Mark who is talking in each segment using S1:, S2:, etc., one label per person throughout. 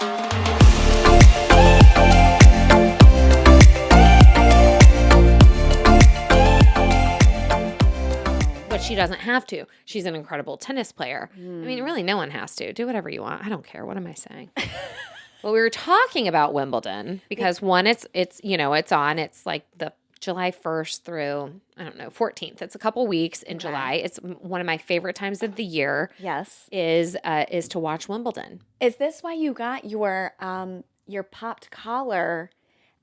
S1: But she doesn't have to. She's an incredible tennis player. I mean, really, no one has to. Do whatever you want. I don't care. What am I saying? Well, we were talking about Wimbledon because one, it's on. It's like the July 1st through, I don't know, 14th. It's a couple weeks in July. It's one of my favorite times of the year.
S2: Yes.
S1: Is to watch Wimbledon.
S2: Is this why you got your popped collar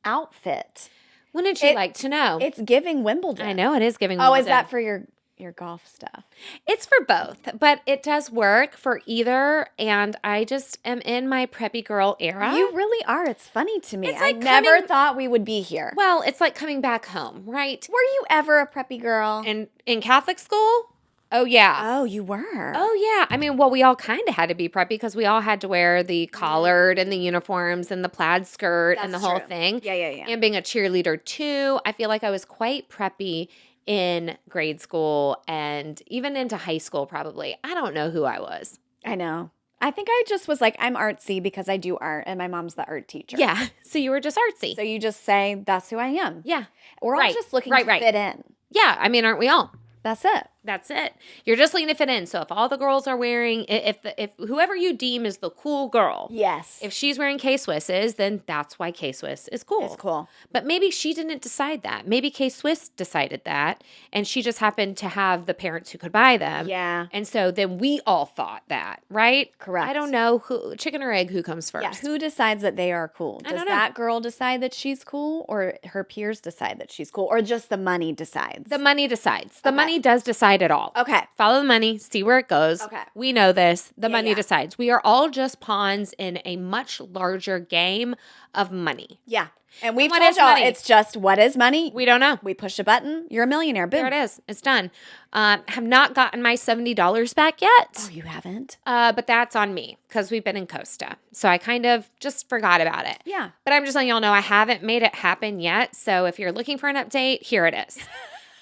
S2: outfit?
S1: Wouldn't you like to know?
S2: It's giving Wimbledon.
S1: I know it is giving Wimbledon.
S2: Oh, is that for your golf stuff?
S1: It's for both, but it does work for either. And I just am in my preppy girl era.
S2: You really are. It's funny to me.
S1: It's like
S2: I never thought we would be here.
S1: Well, it's like coming back home, right?
S2: Were you ever a preppy girl?
S1: And in Catholic school? Oh, yeah.
S2: Oh, you were?
S1: Oh, yeah. I mean, well, we all kind of had to be preppy because we all had to wear the collared and the uniforms and the plaid skirt and the whole thing.
S2: Yeah.
S1: And being a cheerleader, too, I feel like I was quite preppy in grade school and even into high school, probably. I don't know who I was.
S2: I know. I think I just was like, I'm artsy because I do art, and my mom's the art teacher.
S1: Yeah. So you were just artsy.
S2: So you just say, that's who I am.
S1: Yeah.
S2: We're all just looking to fit in.
S1: Yeah. I mean, aren't we all?
S2: That's it.
S1: That's it. You're just looking to fit in. So if all the girls are wearing, if whoever you deem is the cool girl,
S2: yes,
S1: if she's wearing K-Swisses, then that's why K-Swiss is cool.
S2: It's cool.
S1: But maybe she didn't decide that. Maybe K-Swiss decided that, and she just happened to have the parents who could buy them.
S2: Yeah.
S1: And so then we all thought that, right?
S2: Correct.
S1: I don't know who, chicken or egg, who comes first.
S2: Yeah. Who decides that they are cool? Does that girl decide that she's cool, or her peers decide that she's cool, or just the money decides?
S1: The money decides. The money does decide it all.
S2: Okay.
S1: Follow the money, see where it goes.
S2: Okay.
S1: We know this. The money decides. We are all just pawns in a much larger game of money.
S2: Yeah. And we've
S1: What
S2: told
S1: is
S2: y'all
S1: money?
S2: it's just, what is money?
S1: We don't know.
S2: We push a button, you're a millionaire. Boom.
S1: There it is. It's done. Have not gotten my $70 back yet.
S2: Oh, you haven't?
S1: But that's on me because we've been in Costa. So I kind of just forgot about it.
S2: Yeah.
S1: But I'm just letting y'all know I haven't made it happen yet. So if you're looking for an update, here it is.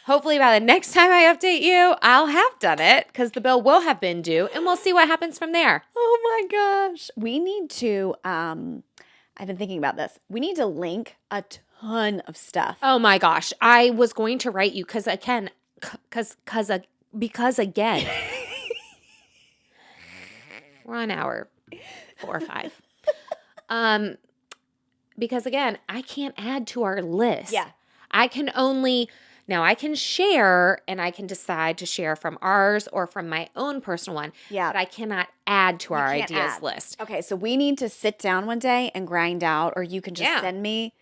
S1: Hopefully by the next time I update you, I'll have done it because the bill will have been due and we'll see what happens from there.
S2: Oh my gosh. We need to, I've been thinking about this. We need to link a ton of stuff.
S1: Oh my gosh. I was going to write you because again, we're on hour 4 or 5. Because again, I can't add to our list.
S2: Yeah.
S1: I can share and I can decide to share from ours or from my own personal one.
S2: Yeah.
S1: But I cannot add to our ideas list.
S2: Okay, so we need to sit down one day and grind out, or you can just send me,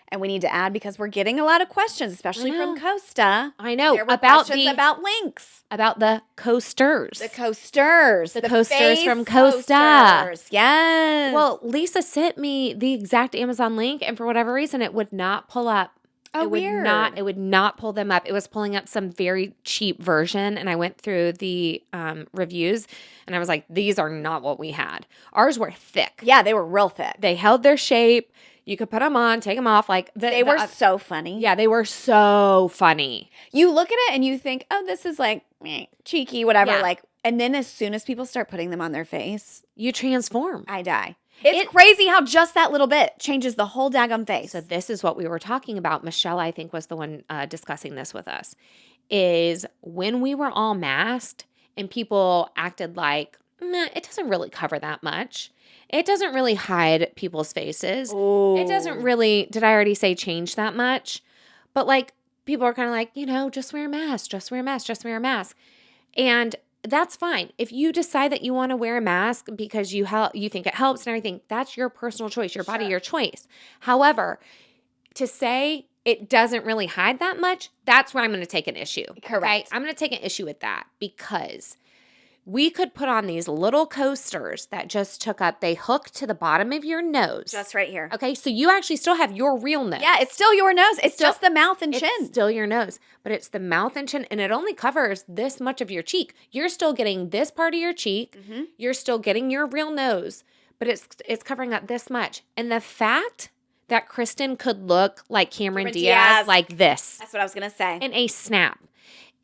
S2: and we need to add because we're getting a lot of questions, especially from Costa.
S1: I know.
S2: There were questions about links.
S1: About the coasters.
S2: The coasters.
S1: The coasters from Costa.
S2: Coasters. Yes.
S1: Well, Lisa sent me the exact Amazon link, and for whatever reason, it would not pull up.
S2: Oh, weird.
S1: It would not pull them up. It was pulling up some very cheap version, and I went through the reviews, and I was like, these are not what we had. Ours were thick.
S2: Yeah, they were real thick.
S1: They held their shape. You could put them on, take them off.
S2: They were so funny.
S1: Yeah, they were so funny.
S2: You look at it and you think, oh, this is like cheeky, whatever.
S1: Yeah.
S2: And then as soon as people start putting them on their face,
S1: You transform.
S2: I die. It's crazy how just that little bit changes the whole daggum face.
S1: So this is what we were talking about. Michelle, I think, was the one discussing this with us, is when we were all masked and people acted like, it doesn't really cover that much. It doesn't really hide people's faces.
S2: Ooh.
S1: It doesn't really, did I already say change that much? But like, people are kind of like, just wear a mask, just wear a mask, just wear a mask. And that's fine. If you decide that you want to wear a mask because you think it helps and everything, that's your personal choice, your body, your choice. However, to say it doesn't really hide that much, that's where I'm going to take an issue.
S2: Correct.
S1: Okay? I'm going to take an issue with that because we could put on these little coasters that just they hook to the bottom of your nose.
S2: Just right here.
S1: Okay, so you actually still have your real nose.
S2: Yeah, it's still your nose. It's just the mouth and chin.
S1: It's still your nose, but it's the mouth and chin, and it only covers this much of your cheek. You're still getting this part of your cheek. Mm-hmm. You're still getting your real nose, but it's covering up this much. And the fact that Kristen could look like Cameron Diaz like this.
S2: That's what I was going to say.
S1: In a snap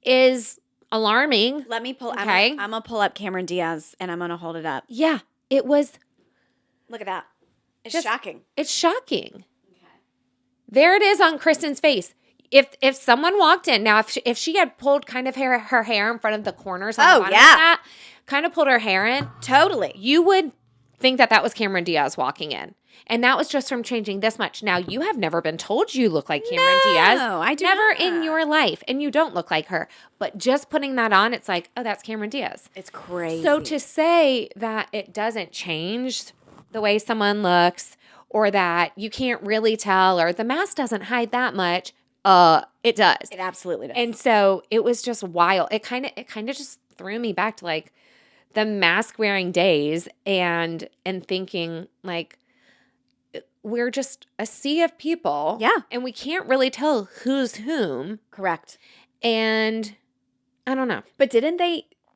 S1: is alarming.
S2: Let me pull.
S1: Okay.
S2: I'm going to pull up Cameron Diaz and I'm going to hold it up.
S1: Yeah, it was.
S2: Look at that. It's shocking.
S1: It's shocking. Okay. There it is on Kristen's face. If someone walked in, now if she had pulled kind of her hair in front of the corners on the bottom of that, kind of pulled her hair in.
S2: Totally.
S1: You would think that was Cameron Diaz walking in. And that was just from changing this much. Now, you have never been told you look like Cameron Diaz.
S2: No, I do
S1: never
S2: not.
S1: in your life. And you don't look like her. But just putting that on, it's like, oh, that's Cameron Diaz.
S2: It's crazy.
S1: So to say that it doesn't change the way someone looks, or that you can't really tell, or the mask doesn't hide that much, it does.
S2: It absolutely does.
S1: And so it was just wild. It kind of just threw me back to like the mask wearing days and thinking like, we're just a sea of people.
S2: Yeah.
S1: And we can't really tell who's whom.
S2: Correct.
S1: And I don't know.
S2: But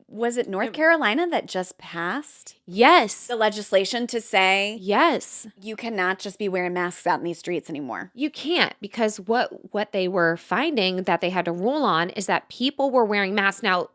S2: was it North Carolina that just passed?
S1: Yes.
S2: The legislation to say,
S1: yes,
S2: you cannot just be wearing masks out in these streets anymore.
S1: You can't, because what they were finding that they had to rule on is that people were wearing masks. Now,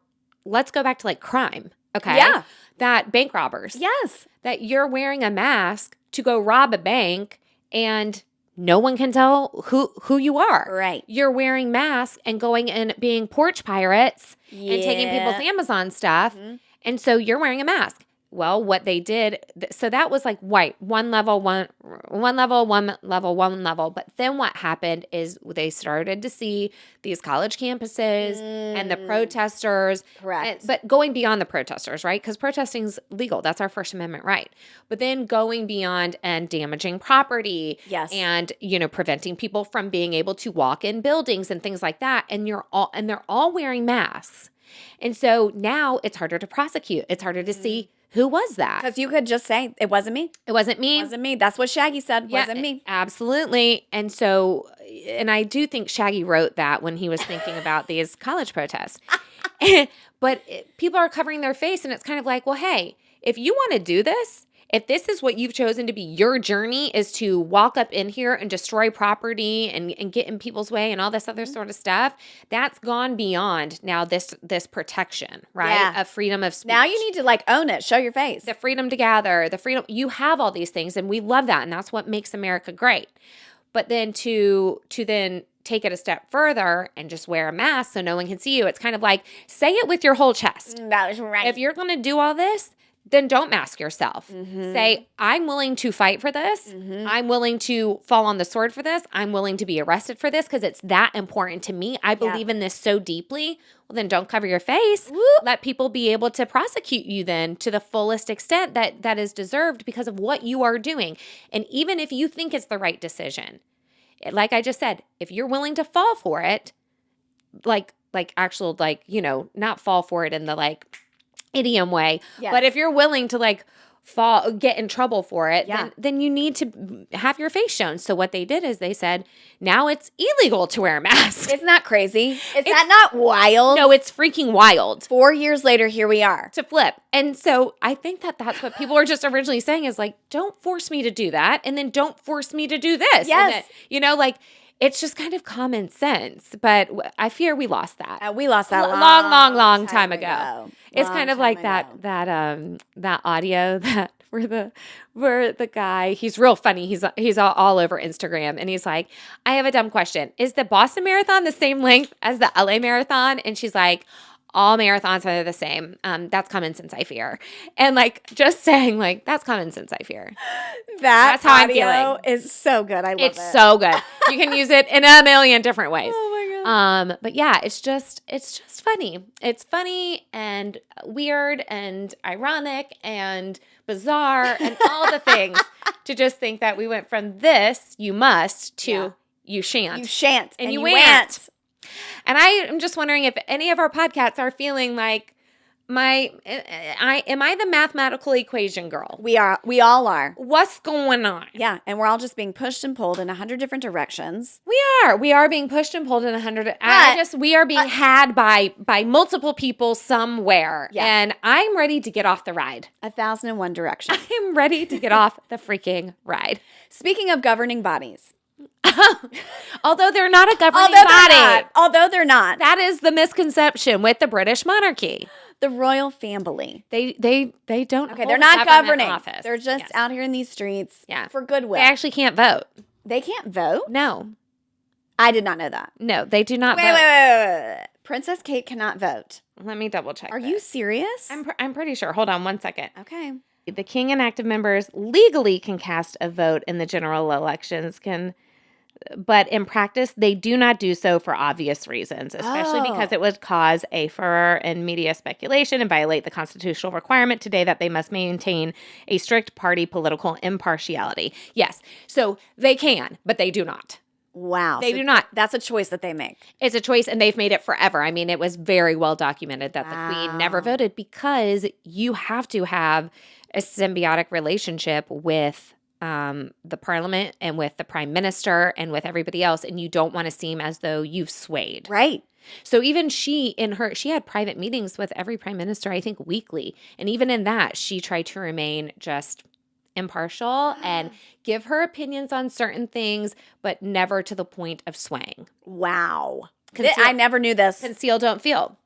S1: let's go back to like crime. Okay.
S2: Yeah.
S1: That bank robbers.
S2: Yes.
S1: That you're wearing a mask to go rob a bank and no one can tell who you are.
S2: Right.
S1: You're wearing masks and going and being porch pirates and taking people's Amazon stuff. Mm-hmm. And so you're wearing a mask. Well, what they did, so that was like one level. But then what happened is they started to see these college campuses and the protesters.
S2: Correct.
S1: But going beyond the protesters, right? Because protesting's legal. That's our First Amendment right. But then going beyond and damaging property.
S2: Yes.
S1: And, preventing people from being able to walk in buildings and things like that. And they're all wearing masks. And so now it's harder to prosecute. It's harder to see who was that.
S2: Because you could just say, it wasn't me.
S1: It wasn't me.
S2: It wasn't me. That's what Shaggy said.
S1: Yeah,
S2: wasn't me.
S1: Absolutely. And so, and I do think Shaggy wrote that when he was thinking about these college protests. But people are covering their face, and it's kind of like, well, hey, if you want to do this, if this is what you've chosen to be your journey, is to walk up in here and destroy property and get in people's way and all this other sort of stuff, that's gone beyond now this protection, right?
S2: Yeah.
S1: Of freedom of speech.
S2: Now you need to own it. Show your face.
S1: The freedom to gather, the freedom, you have all these things, and we love that, and that's what makes America great. But then to then take it a step further and just wear a mask so no one can see you, it's kind of like, say it with your whole chest.
S2: That was right.
S1: If you're going to do all this, then don't mask yourself.
S2: Mm-hmm.
S1: Say, I'm willing to fight for this. Mm-hmm. I'm willing to fall on the sword for this. I'm willing to be arrested for this because it's that important to me. I believe in this so deeply. Well, then don't cover your face.
S2: Whoop.
S1: Let people be able to prosecute you then to the fullest extent that is deserved because of what you are doing. And even if you think it's the right decision, like I just said, if you're willing to fall for it, not fall for it in the idiom way,
S2: yes.
S1: But if you're willing to get in trouble for it, then you need to have your face shown. So what they did is they said, now it's illegal to wear a mask.
S2: Isn't that crazy? Is that not wild?
S1: No, it's freaking wild.
S2: 4 years later, here we are.
S1: To flip. And so I think that's what people were just originally saying is don't force me to do that. And then don't force me to do this.
S2: Yes.
S1: And then, it's just kind of common sense, but I fear we lost that.
S2: We lost that
S1: long time ago. It's kind of like that audio that where the guy, he's real funny. He's all over Instagram, and he's like, I have a dumb question. Is the Boston Marathon the same length as the LA Marathon? And she's like, all marathons are the same. That's common sense, I fear. And just saying that's common sense, I fear.
S2: That's how
S1: I'm feeling.
S2: Is so good. I love it.
S1: It's so good. You can use it in a million different ways.
S2: Oh my God.
S1: But yeah, it's just funny. It's funny and weird and ironic and bizarre and all the things to just think that we went from this, you must, to you shan't.
S2: You shan't.
S1: And you went. And I am just wondering if any of our podcasts are feeling like am I the mathematical equation girl?
S2: We all are.
S1: What's going on?
S2: Yeah, and we're all just being pushed and pulled in 100 different directions.
S1: We are being pushed and pulled in 100. We are being had by multiple people somewhere. Yeah. And I'm ready to get off the ride.
S2: 1,001 directions.
S1: I'm ready to get off the freaking ride.
S2: Speaking of governing bodies.
S1: Although they're not a governing body.
S2: Although they're not.
S1: That is the misconception with the British monarchy.
S2: The royal family.
S1: They don't.
S2: Okay,
S1: hold
S2: they're
S1: a
S2: not
S1: government
S2: governing.
S1: office.
S2: They're just out here in these streets for goodwill.
S1: They actually can't vote.
S2: They can't vote?
S1: No.
S2: I did not know that.
S1: No, they do not vote.
S2: Wait. Princess Kate cannot vote.
S1: Let me double check.
S2: Are you serious?
S1: I'm pretty sure. Hold on one second.
S2: Okay.
S1: The king and active members legally can cast a vote in the general elections, but in practice, they do not do so for obvious reasons, especially because it would cause a furor and media speculation and violate the constitutional requirement today that they must maintain a strict party political impartiality. Yes, so they can, but they do not.
S2: Wow.
S1: They do not.
S2: That's a choice that they make.
S1: It's a choice, and they've made it forever. I mean, it was very well documented that the queen never voted because you have to have a symbiotic relationship with the parliament and with the prime minister and with everybody else, and you don't want to seem as though you've swayed.
S2: Right.
S1: So even she had private meetings with every prime minister, I think weekly, and even in that, she tried to remain just impartial and give her opinions on certain things, but never to the point of swaying.
S2: Wow. I never knew this.
S1: Conceal, don't feel.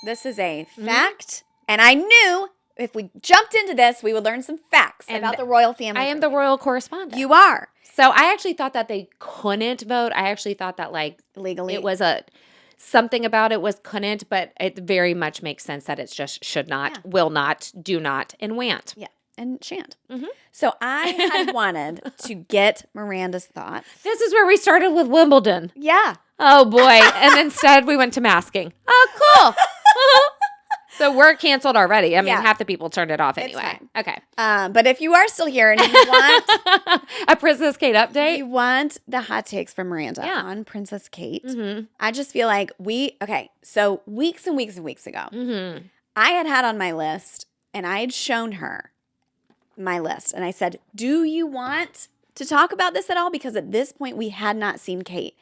S2: This is a fact, and I knew if we jumped into this, we would learn some facts about the royal family.
S1: I am the royal correspondent.
S2: You are.
S1: So I actually thought that they couldn't vote. I actually thought that
S2: legally
S1: it was something about it was couldn't, but it very much makes sense that it's just should not, will not, do not, and wa'n't.
S2: Yeah. And shan't. Mm-hmm. So I had wanted to get Miranda's thoughts.
S1: This is where we started with Wimbledon.
S2: Yeah.
S1: Oh, boy. And instead we went to masking. Oh, cool. So we're canceled already. I mean, half the people turned it off anyway. Okay.
S2: But if you are still here and you want
S1: a Princess Kate update,
S2: you want the hot takes from Miranda on Princess Kate, I just feel like so weeks and weeks and weeks ago, I had on my list and I had shown her my list. And I said, do you want to talk about this at all? Because at this point, we had not seen Kate.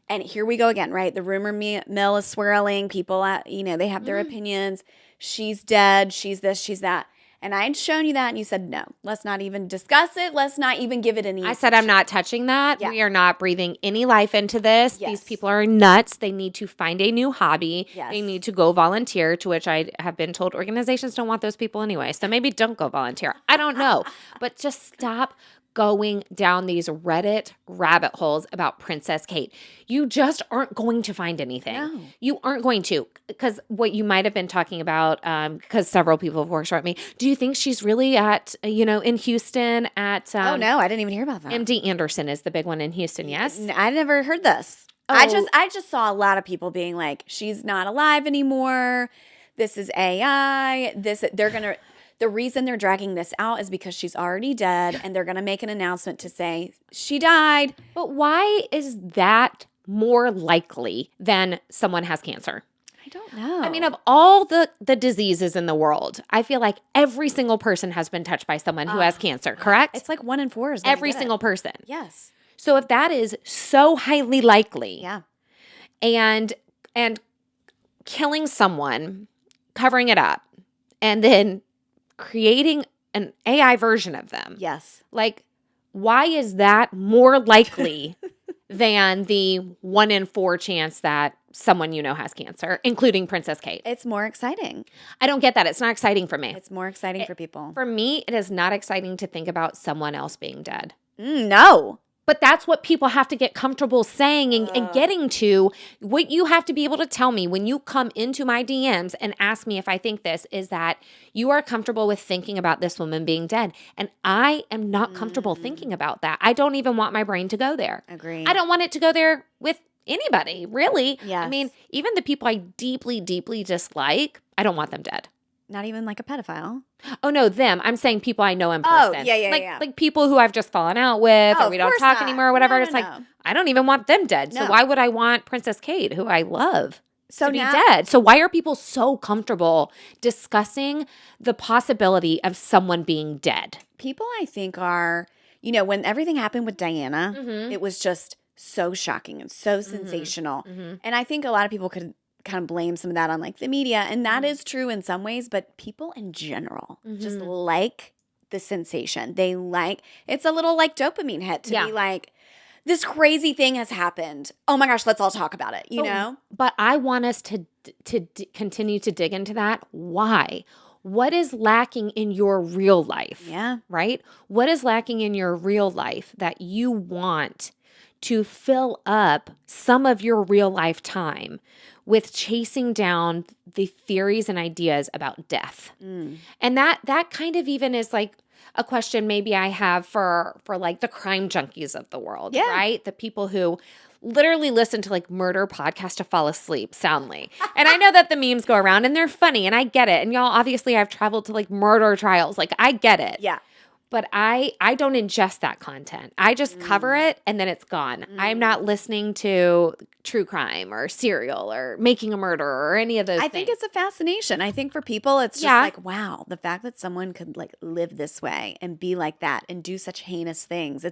S2: And here we go again, right? The rumor mill is swirling. People, they have their opinions. She's dead. She's this, she's that. And I had shown you that, and you said, no, let's not even discuss it. Let's not even give it any attention.
S1: I said, I'm not touching that. Yeah. We are not breathing any life into this. Yes. These people are nuts. They need to find a new hobby. Yes. They need to go volunteer, to which I have been told organizations don't want those people anyway. So maybe don't go volunteer. I don't know. But just stop going down these Reddit rabbit holes about Princess Kate. You just aren't going to find anything. No. You aren't going to. Because what you might have been talking about, because several people have worked at me, do you think she's really at, in Houston at...
S2: oh, no, I didn't even hear about that.
S1: MD Anderson is the big one in Houston, yes?
S2: I never heard this. Oh. I just saw a lot of people being like, she's not alive anymore. This is AI. The reason they're dragging this out is because she's already dead, and they're going to make an announcement to say she died.
S1: But why is that more likely than someone has cancer?
S2: I don't know.
S1: I mean, of all the diseases in the world, I feel like every single person has been touched by someone who has cancer, correct?
S2: It's like 1 in 4 is
S1: every single person.
S2: Yes.
S1: So if that is so highly likely, and killing someone, covering it up, and then creating an AI version of them.
S2: Yes.
S1: Like, why is that more likely than the 1 in 4 chance that someone has cancer, including Princess Kate?
S2: It's more exciting.
S1: I don't get that. It's not exciting for me.
S2: It's more exciting for people.
S1: For me, it is not exciting to think about someone else being dead.
S2: No.
S1: But that's what people have to get comfortable saying and getting to. What you have to be able to tell me when you come into my DMs and ask me if I think this is that you are comfortable with thinking about this woman being dead. And I am not comfortable thinking about that. I don't even want my brain to go there.
S2: Agreed.
S1: I don't want it to go there with anybody, really.
S2: Yes.
S1: I mean, even the people I deeply, deeply dislike, I don't want them dead.
S2: Not even like a pedophile.
S1: Oh, no, them. I'm saying people I know in person.
S2: Oh, yeah.
S1: Like people who I've just fallen out with or we don't talk anymore or whatever. It's like, I don't even want them dead. So why would I want Princess Kate, who I love, to be dead? So why are people so comfortable discussing the possibility of someone being dead?
S2: People, I think, are, when everything happened with Diana, it was just so shocking and so sensational. And I think a lot of people could kind of blame some of that on like the media, and that is true in some ways, but people in general just like the sensation. They like, it's a little like dopamine hit to be like, this crazy thing has happened. Oh my gosh, let's all talk about it, you know?
S1: But I want us to continue to dig into that. Why? What is lacking in your real life?
S2: Yeah.
S1: Right? What is lacking in your real life that you want to fill up some of your real life time with chasing down the theories and ideas about death? And that kind of even is like a question maybe I have for like the crime junkies of the world, right? The people who literally listen to like murder podcasts to fall asleep soundly. And I know that the memes go around and they're funny and I get it. And y'all, obviously I've traveled to like murder trials. Like I get it.
S2: Yeah.
S1: But I don't ingest that content. I just cover it and then it's gone. I'm not listening to true crime or serial or Making a Murderer or any of those things.
S2: I think it's a fascination. I think for people, it's just like, wow, the fact that someone could like live this way and be like that and do such heinous things.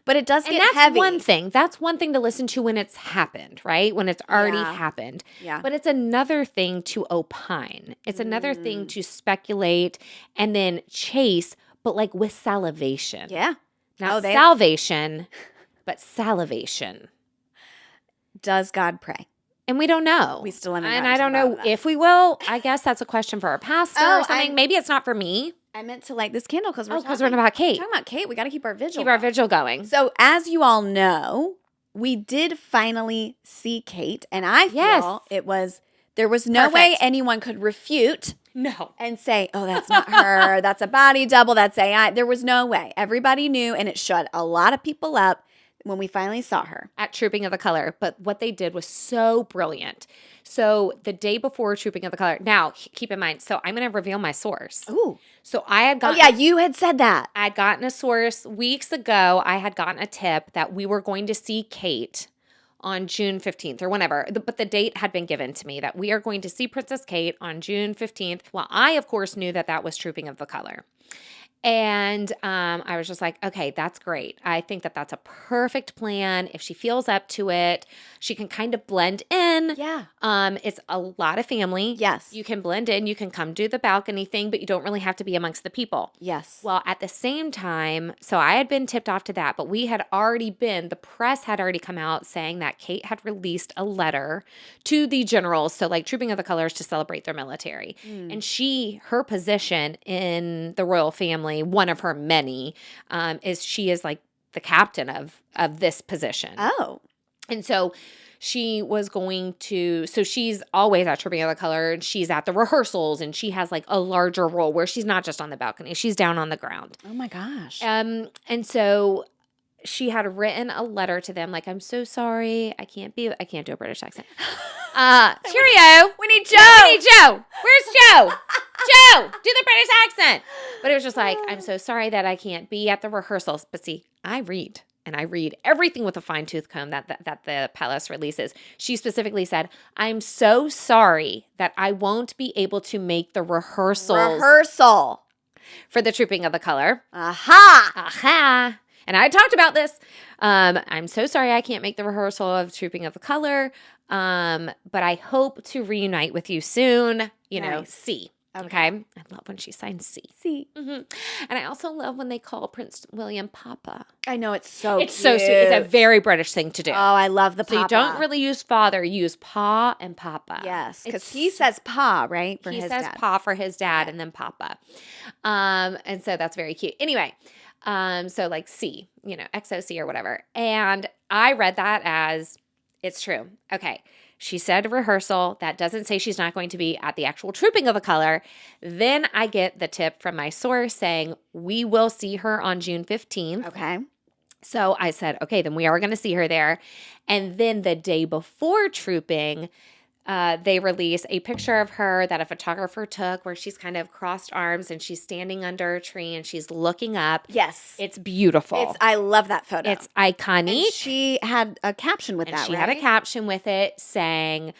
S2: But it does get
S1: that's
S2: heavy.
S1: one thing. That's one thing to listen to when it's happened, right? When it's already happened.
S2: Yeah.
S1: But it's another thing to opine. It's another thing to speculate and then chase, but like with salivation.
S2: Yeah.
S1: Not salvation, but salivation.
S2: Does God pray?
S1: And we don't know.
S2: We still haven't.
S1: And I don't know if we will. I guess that's a question for our pastor or something. Maybe it's not for me.
S2: I meant to light this candle because we're
S1: talking about Kate.
S2: We're talking about Kate. We got to keep our vigil.
S1: Keep our vigil going.
S2: So as you all know, we did finally see Kate, and I feel there was no way anyone could refute.
S1: No.
S2: And say, oh, that's not her. That's a body double. That's AI. There was no way. Everybody knew, and it shut a lot of people up when we finally saw her.
S1: At Trooping of the Color. But what they did was so brilliant. So the day before Trooping of the Color, now keep in mind, so I'm going to reveal my source.
S2: Ooh.
S1: So I had gotten.
S2: Oh, yeah, you had said that.
S1: I had gotten a source weeks ago. I had gotten a tip that we were going to see Kate on June 15th or whenever, but the date had been given to me that we are going to see Princess Kate on June 15th. Well, I, of course, knew that was Trooping of the Color. And I was just like, okay, that's great. I think that that's a perfect plan. If she feels up to it, she can kind of blend in.
S2: Yeah.
S1: It's a lot of family.
S2: Yes.
S1: You can blend in. You can come do the balcony thing, but you don't really have to be amongst the people.
S2: Yes.
S1: Well, at the same time, so I had been tipped off to that, but the press had already come out saying that Kate had released a letter to the generals, so like Trooping of the Colors to celebrate their military. And her position in the royal family, one of her many, she is like the captain of this position.
S2: Oh.
S1: And so she was going to, so she's always at Trooping of the Color, and she's at the rehearsals, and she has like a larger role where she's not just on the balcony, she's down on the ground.
S2: Oh my gosh.
S1: And so she had written a letter to them like, I'm so sorry, I can't do a British accent. Cheerio.
S2: We need Joe.
S1: Where's Joe? Joe, do the British accent. But it was just like, I'm so sorry that I can't be at the rehearsals. But see, I read everything with a fine-tooth comb that the palace releases. She specifically said, I'm so sorry that I won't be able to make the rehearsal for the Trooping of the Color. Aha. And I talked about this. I'm so sorry I can't make the rehearsal of Trooping of the Color, but I hope to reunite with you soon. C. Okay. I love when she signs C.
S2: C.
S1: Mm-hmm. And I also love when they call Prince William Papa.
S2: I know, it's so cute.
S1: It's so sweet. It's a very British thing to do.
S2: Oh, I love the Papa.
S1: So you don't really use father. You use Pa and Papa.
S2: Yes, because he says Pa, right?
S1: He says Pa for his dad and then Papa. And so that's very cute. Anyway, so like C, XOC or whatever. And I read that as it's true. Okay. She said rehearsal. That doesn't say she's not going to be at the actual Trooping of the Color. Then I get the tip from my source saying we will see her on June 15th.
S2: Okay.
S1: So I said, okay, then we are going to see her there. And then the day before Trooping, they release a picture of her that a photographer took where she's kind of crossed arms and she's standing under a tree and she's looking up.
S2: Yes.
S1: It's beautiful.
S2: I love that photo.
S1: It's iconic.
S2: And she had a caption with that,
S1: She had a caption with it saying,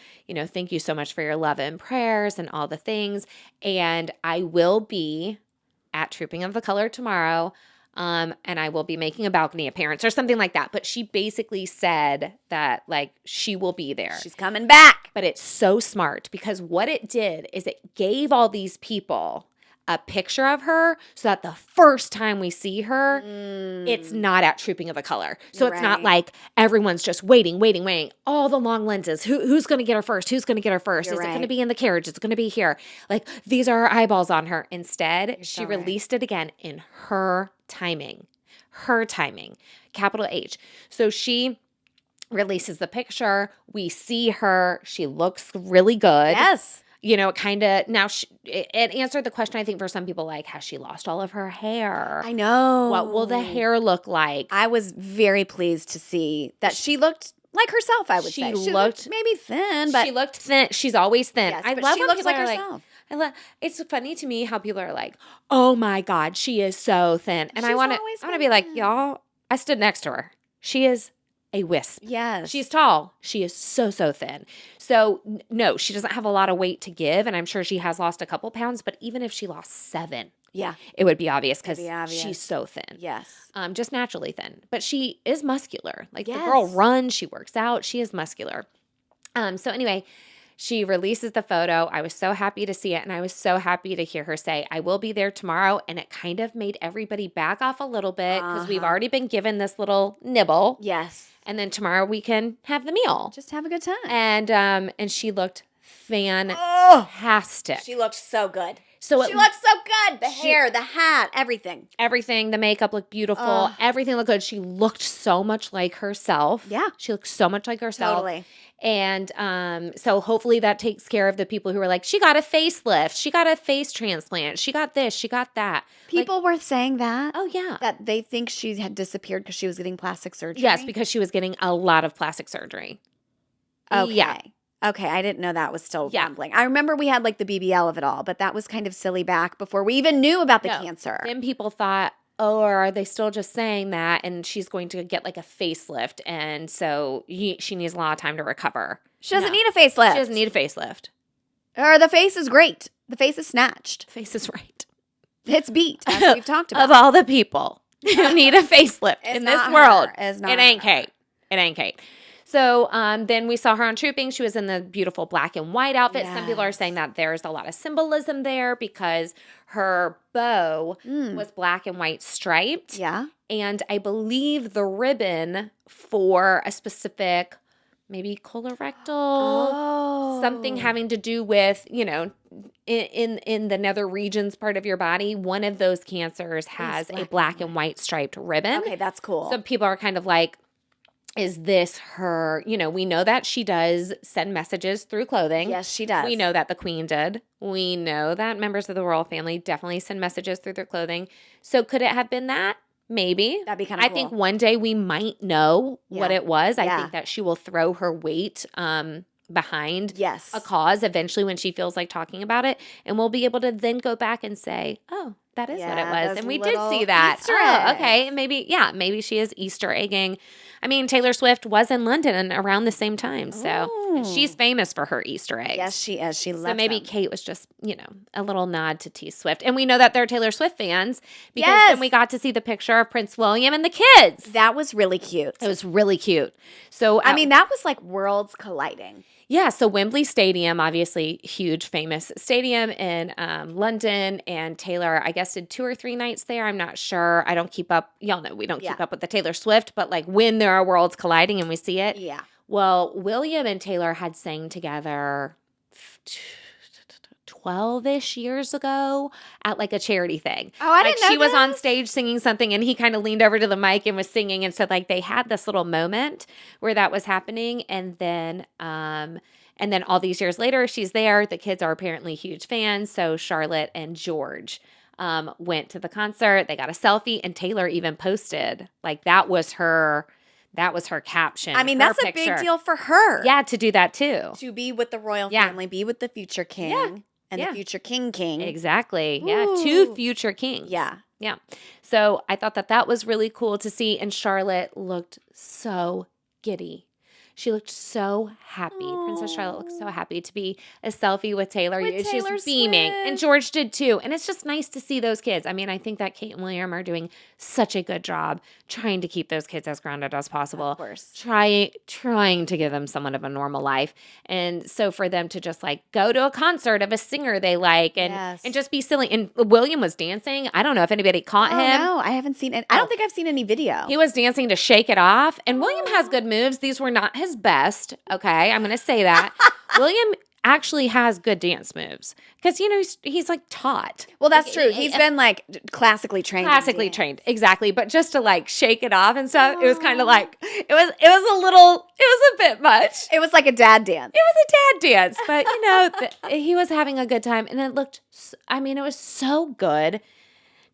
S1: thank you so much for your love and prayers and all the things. And I will be at Trooping of the Color tomorrow. And I will be making a balcony appearance or something like that. But she basically said that, like, she will be there.
S2: She's coming back.
S1: But it's so smart because what it did is it gave all these people a picture of her so that the first time we see her, it's not at Trooping of the Color. So it's not like everyone's just waiting. All the long lenses. Who's going to get her first? Who's going to get her first? Is it going to be in the carriage? Is it going to be here? Like, these are her eyeballs on her. Instead, she released it again in her timing. Her timing. Capital H. So she releases the picture. We see her. She looks really good.
S2: Yes.
S1: You know, kind of now it answered the question, I think, for some people, like, has she lost all of her hair?
S2: I know.
S1: What will the hair look like?
S2: I was very pleased to see that she looked like herself, I would say. She looked maybe thin, but
S1: she looked thin. She's always thin.
S2: Yes,
S1: I
S2: but
S1: love
S2: she
S1: when
S2: looks
S1: people
S2: like
S1: are
S2: herself.
S1: It's funny to me how people are like, oh my God, she is so thin. And I want to be like, y'all, I stood next to her. She is a wisp.
S2: Yes.
S1: She's tall. She is so thin. So no, she doesn't have a lot of weight to give. And I'm sure she has lost a couple pounds, but even if she lost 7, it would be obvious because she's so thin.
S2: Yes.
S1: Just naturally thin. But she is muscular. Like the girl runs, she works out, she is muscular. So anyway, she releases the photo. I was so happy to see it, and I was so happy to hear her say, I will be there tomorrow. And it kind of made everybody back off a little bit because we've already been given this little nibble.
S2: Yes.
S1: And then tomorrow we can have the meal.
S2: Just have a good time.
S1: And she looked fantastic.
S2: She looked so good.
S1: She
S2: looked so good. The hair, the hat, everything.
S1: Everything. The makeup looked beautiful. Everything looked good. She looked so much like herself.
S2: Yeah.
S1: She looked so much like herself.
S2: Totally.
S1: And so hopefully that takes care of the people who are like, she got a facelift. She got a face transplant. She got this. She got that.
S2: People were saying that.
S1: Oh, yeah.
S2: That they think she had disappeared because she was getting plastic surgery.
S1: Yes, because she was getting a lot of plastic surgery.
S2: Okay.
S1: Yeah.
S2: Okay, I didn't know that was still rumbling. I remember we had like the BBL of it all, but that was kind of silly back before we even knew about the cancer.
S1: Then people thought, oh, or are they still just saying that? And she's going to get like a facelift. And so she needs a lot of time to recover.
S2: She doesn't need a facelift.
S1: She doesn't need a facelift.
S2: Or the face is great. The face is snatched.
S1: Face is right.
S2: It's beat, as we've talked about.
S1: Of all the people who need a facelift in this world, it ain't Kate. It ain't Kate. So then we saw her on Trooping. She was in the beautiful black and white outfit. Yes. Some people are saying that there's a lot of symbolism there because her bow was black and white striped.
S2: Yeah. And
S1: I believe the ribbon for a specific maybe colorectal, something having to do with, you know, in the nether regions part of your body, one of those cancers has a black and white striped ribbon.
S2: Okay, that's cool.
S1: So people are kind of like, is this her? You know, we know that she does send messages through clothing.
S2: Yes, she does.
S1: We know that the queen did. We know that members of the royal family definitely send messages through their clothing. So could it have been that? Maybe.
S2: That'd be kind of cool.
S1: I think one day we might know what it was. I think that she will throw her weight behind a cause eventually when she feels like talking about it. And we'll be able to then go back and say, oh, that is what it was. And we did see that.
S2: Easter eggs.
S1: Okay. And maybe she is Easter egging. I mean, Taylor Swift was in London around the same time. So she's famous for her Easter eggs.
S2: Yes, she is. She loves them.
S1: So maybe Kate was just, you know, a little nod to T Swift. And we know that they're Taylor Swift fans because then we got to see the picture of Prince William and the kids.
S2: That was really cute.
S1: It was really cute. So
S2: I mean, that was like worlds colliding.
S1: Yeah, so Wembley Stadium, obviously huge, famous stadium in London, and Taylor, I guess, did 2 or 3 nights there. I'm not sure. I don't keep up. Y'all know we don't keep up with the Taylor Swift, but like when there are worlds colliding and we see it.
S2: Yeah.
S1: Well, William and Taylor had sang together 12-ish years ago at like a charity thing.
S2: Oh, I didn't know
S1: she was on stage singing something and he kind of leaned over to the mic and was singing. And so like they had this little moment where that was happening. And then all these years later, she's there. The kids are apparently huge fans. So Charlotte and George went to the concert. They got a selfie and Taylor even posted like that was her caption.
S2: I mean, that's a big deal for her.
S1: Yeah, to do that too.
S2: To be with the royal family, be with the future king. Yeah. And the future king.
S1: Exactly.
S2: Ooh.
S1: Yeah. 2 future kings.
S2: Yeah.
S1: Yeah. So I thought that was really cool to see. And Charlotte looked so giddy. She looked so happy. Princess Charlotte looked so happy to be a selfie with Taylor. She's beaming.
S2: Swift.
S1: And George did too. And it's just nice to see those kids. I mean, I think that Kate and William are doing such a good job trying to keep those kids as grounded as possible.
S2: Of course.
S1: Trying to give them somewhat of a normal life. And so for them to just like go to a concert of a singer they like and just be silly. And William was dancing. I don't know if anybody caught him.
S2: No, I haven't seen it. I don't think I've seen any video.
S1: He was dancing to Shake It Off. And William has good moves. These were not his best. Okay. I'm going to say that. William actually has good dance moves because, you know, he's like taught.
S2: Well, that's true. He's been like classically trained.
S1: Exactly. But just to like shake it off and stuff, it was kind of like, it was a bit much.
S2: It was like a dad dance.
S1: It was a dad dance, but you know, he was having a good time. And it was so good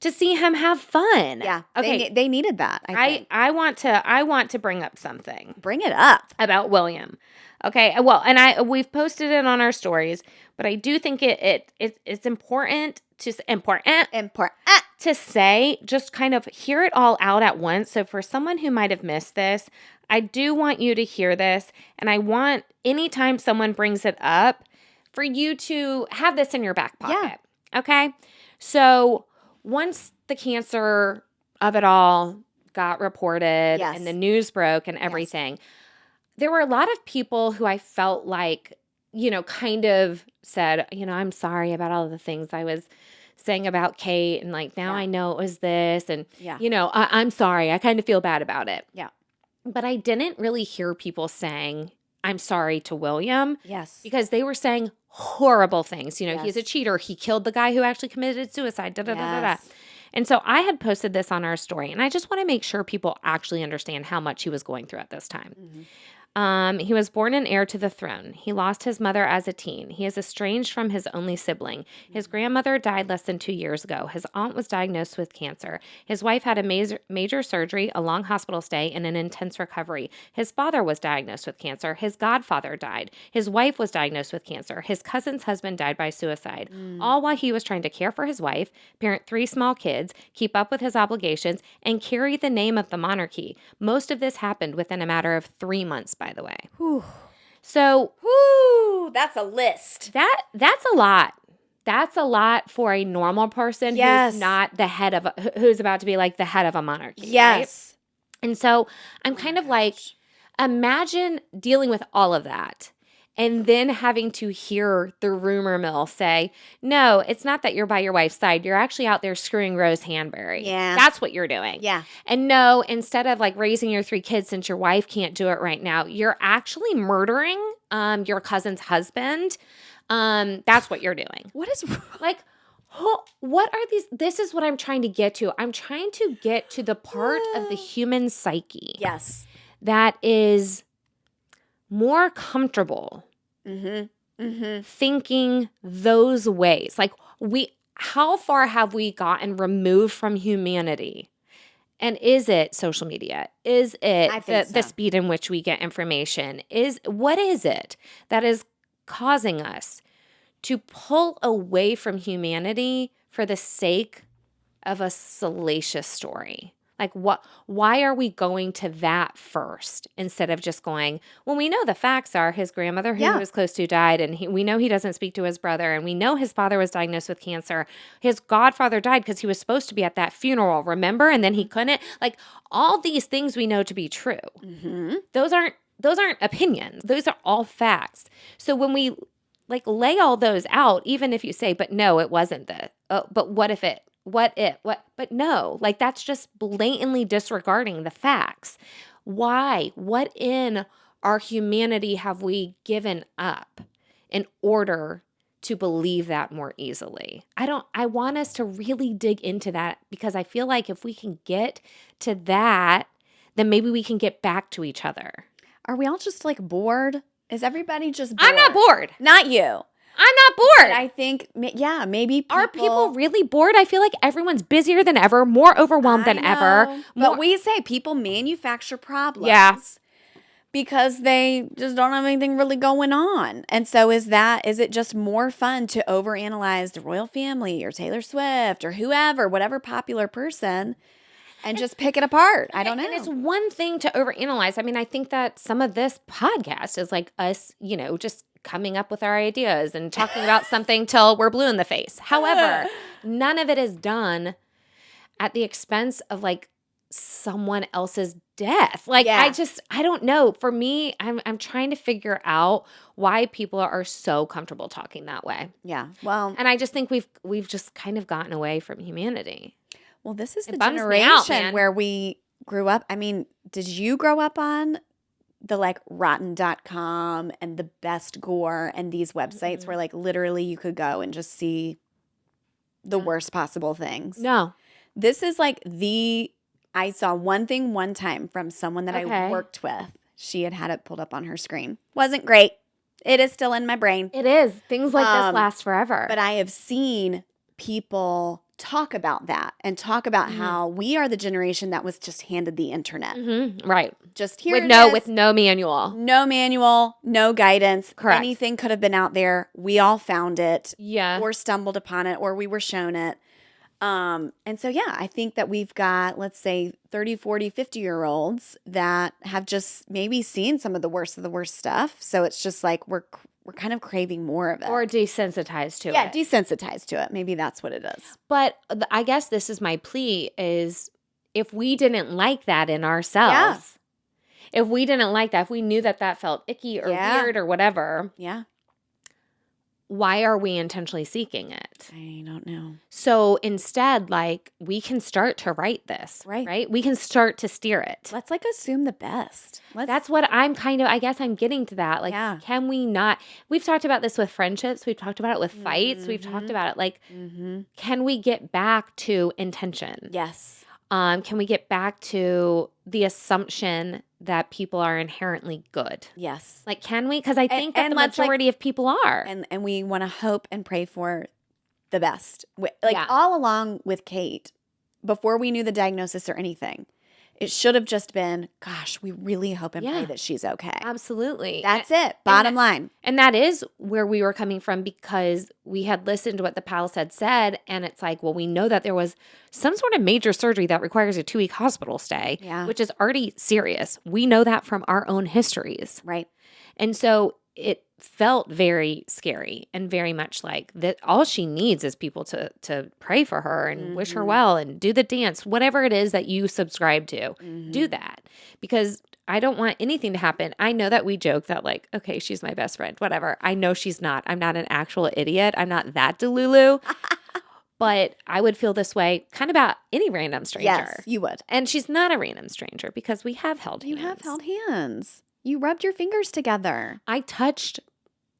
S1: to see him have fun.
S2: Yeah. Okay. They needed that.
S1: I want to bring up something.
S2: Bring it up.
S1: About William. Okay. Well, and we've posted it on our stories, but I do think it's important to say, just kind of hear it all out at once. So for someone who might have missed this, I do want you to hear this. And I want anytime someone brings it up for you to have this in your back pocket. Yeah. Okay. So once the cancer of it all got reported and the news broke and everything, there were a lot of people who I felt like, you know, kind of said, you know, I'm sorry about all of the things I was saying about Kate. And like, now I know it was this. And, you know, I'm sorry. I kind of feel bad about it.
S2: Yeah.
S1: But I didn't really hear people saying, I'm sorry to William.
S2: Yes.
S1: Because they were saying horrible things. You know, he's a cheater. He killed the guy who actually committed suicide. And so I had posted this on our story, and I just want to make sure people actually understand how much he was going through at this time.
S2: Mm-hmm.
S1: He was born an heir to the throne. He lost his mother as a teen. He is estranged from his only sibling. His grandmother died less than 2 years ago. His aunt was diagnosed with cancer. His wife had a major surgery, a long hospital stay, and an intense recovery. His father was diagnosed with cancer. His godfather died. His wife was diagnosed with cancer. His cousin's husband died by suicide. All while he was trying to care for his wife, parent 3 small kids, keep up with his obligations, and carry the name of the monarchy. Most of this happened within a matter of 3 months, by the way.
S2: Whew.
S1: So,
S2: that's a list.
S1: That's a lot. That's a lot for a normal person who's not the head of who's about to be like the head of a monarchy.
S2: Yes.
S1: Right? And so I'm kind of like, imagine dealing with all of that and then having to hear the rumor mill say, no, it's not that you're by your wife's side. You're actually out there screwing Rose Hanbury.
S2: Yeah.
S1: That's what you're doing.
S2: Yeah.
S1: And no, instead of like raising your 3 kids since your wife can't do it right now, you're actually murdering your cousin's husband. That's what you're doing.
S2: What is
S1: like, what are these? This is what I'm trying to get to. I'm trying to get to the part of the human psyche.
S2: Yes.
S1: That is more comfortable thinking those ways. Like how far have we gotten removed from humanity? And is it social media? Is it the speed in which we get information? What is it that is causing us to pull away from humanity for the sake of a salacious story? Like why are we going to that first instead of just going, well, we know the facts are his grandmother who he was close to died, and we know he doesn't speak to his brother, and we know his father was diagnosed with cancer. His godfather died because he was supposed to be at that funeral, remember? And then he couldn't. Like all these things we know to be true. Mm-hmm. Those aren't opinions. Those are all facts. So when we like lay all those out, even if you say, but no, it wasn't but what if it, but no, like that's just blatantly disregarding the facts. Why? What in our humanity have we given up in order to believe that more easily? I want us to really dig into that, because I feel like if we can get to that, then maybe we can get back to each other.
S2: Are we all just like bored? Is everybody just bored?
S1: I'm not bored.
S2: Not you.
S1: I'm not bored.
S2: But I think, maybe people...
S1: Are people really bored? I feel like everyone's busier than ever, more overwhelmed than ever.
S2: But we say people manufacture problems.
S1: Yeah.
S2: Because they just don't have anything really going on. And so is it just more fun to overanalyze the royal family or Taylor Swift or whoever, whatever popular person, and just pick it apart. I don't know.
S1: And it's one thing to overanalyze. I mean, I think that some of this podcast is like us, just coming up with our ideas and talking about something till we're blue in the face. However, none of it is done at the expense of like someone else's death. Like, I don't know. For me, I'm trying to figure out why people are so comfortable talking that way.
S2: Yeah. Well,
S1: and I just think we've just kind of gotten away from humanity.
S2: Well, this is the generation where we grew up. I mean, did you grow up on the like rotten.com and the best gore and these websites where like literally you could go and just see the worst possible things?
S1: No.
S2: This is like I saw one thing one time from someone that I worked with. She had it pulled up on her screen. Wasn't great. It is still in my brain.
S1: It is. Things like this last forever.
S2: But I have seen people talk about that and talk about how we are the generation that was just handed the internet.
S1: Right.
S2: Just here
S1: with no manual.
S2: No manual, no guidance.
S1: Correct.
S2: Anything could have been out there. We all found it.
S1: Yeah.
S2: Or stumbled upon it, or we were shown it. And so, yeah, I think that we've got, let's say, 30, 40, 50-year-olds that have just maybe seen some of the worst stuff. So it's just like we're kind of craving more of it.
S1: Or desensitized to it.
S2: Yeah, desensitized to it. Maybe that's what it is.
S1: But I guess this is my plea is if we didn't like that in ourselves, if we didn't like that, if we knew that felt icky or weird or whatever, why are we intentionally seeking it?
S2: I don't know.
S1: So instead, like, we can start to write this, right? We can start to steer it.
S2: Let's like assume the best.
S1: That's what I'm I guess I'm getting to that. Like, can we not, we've talked about this with friendships. We've talked about it with fights. We've talked about it. Like, can we get back to intention?
S2: Yes.
S1: Can we get back to the assumption that people are inherently good?
S2: Yes.
S1: Like, can we? Because I think that the majority of people are.
S2: And we want to hope and pray for the best. All along with Kate, before we knew the diagnosis or anything, it should have just been, gosh, we really hope and pray that she's okay.
S1: Absolutely.
S2: That's it. Bottom line.
S1: And that is where we were coming from because we had listened to what the pals had said. And it's like, well, we know that there was some sort of major surgery that requires a 2-week hospital stay, which is already serious. We know that from our own histories.
S2: Right.
S1: And so it felt very scary and very much like that all she needs is people to pray for her and wish her well and do the dance, whatever it is that you subscribe to, do that. Because I don't want anything to happen. I know that we joke that like, okay, she's my best friend, whatever. I know she's not. I'm not an actual idiot. I'm not that delulu. But I would feel this way kind of about any random stranger.
S2: Yes, you would.
S1: And she's not a random stranger because we have held hands.
S2: You have held hands. You rubbed your fingers together.
S1: I touched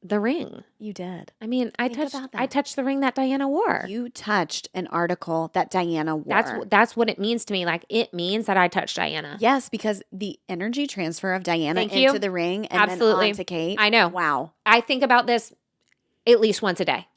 S1: the ring.
S2: You did.
S1: I mean, I touched the ring that Diana wore.
S2: You touched an article that Diana wore.
S1: That's what it means to me. Like, it means that I touched Diana.
S2: Yes, because the energy transfer of Diana into the ring and then onto Kate.
S1: I know.
S2: Wow.
S1: I think about this at least once a day.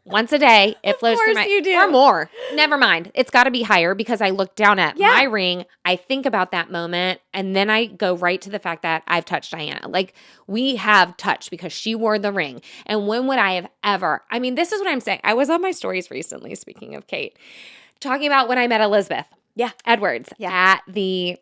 S1: Once a day, it flows through my...
S2: you do.
S1: Or more. Never mind. It's got to be higher because I look down at my ring, I think about that moment, and then I go right to the fact that I've touched Diana. Like, we have touched because she wore the ring. And when would I have ever... I mean, this is what I'm saying. I was on my stories recently, speaking of Kate, talking about when I met Elizabeth Edwards at the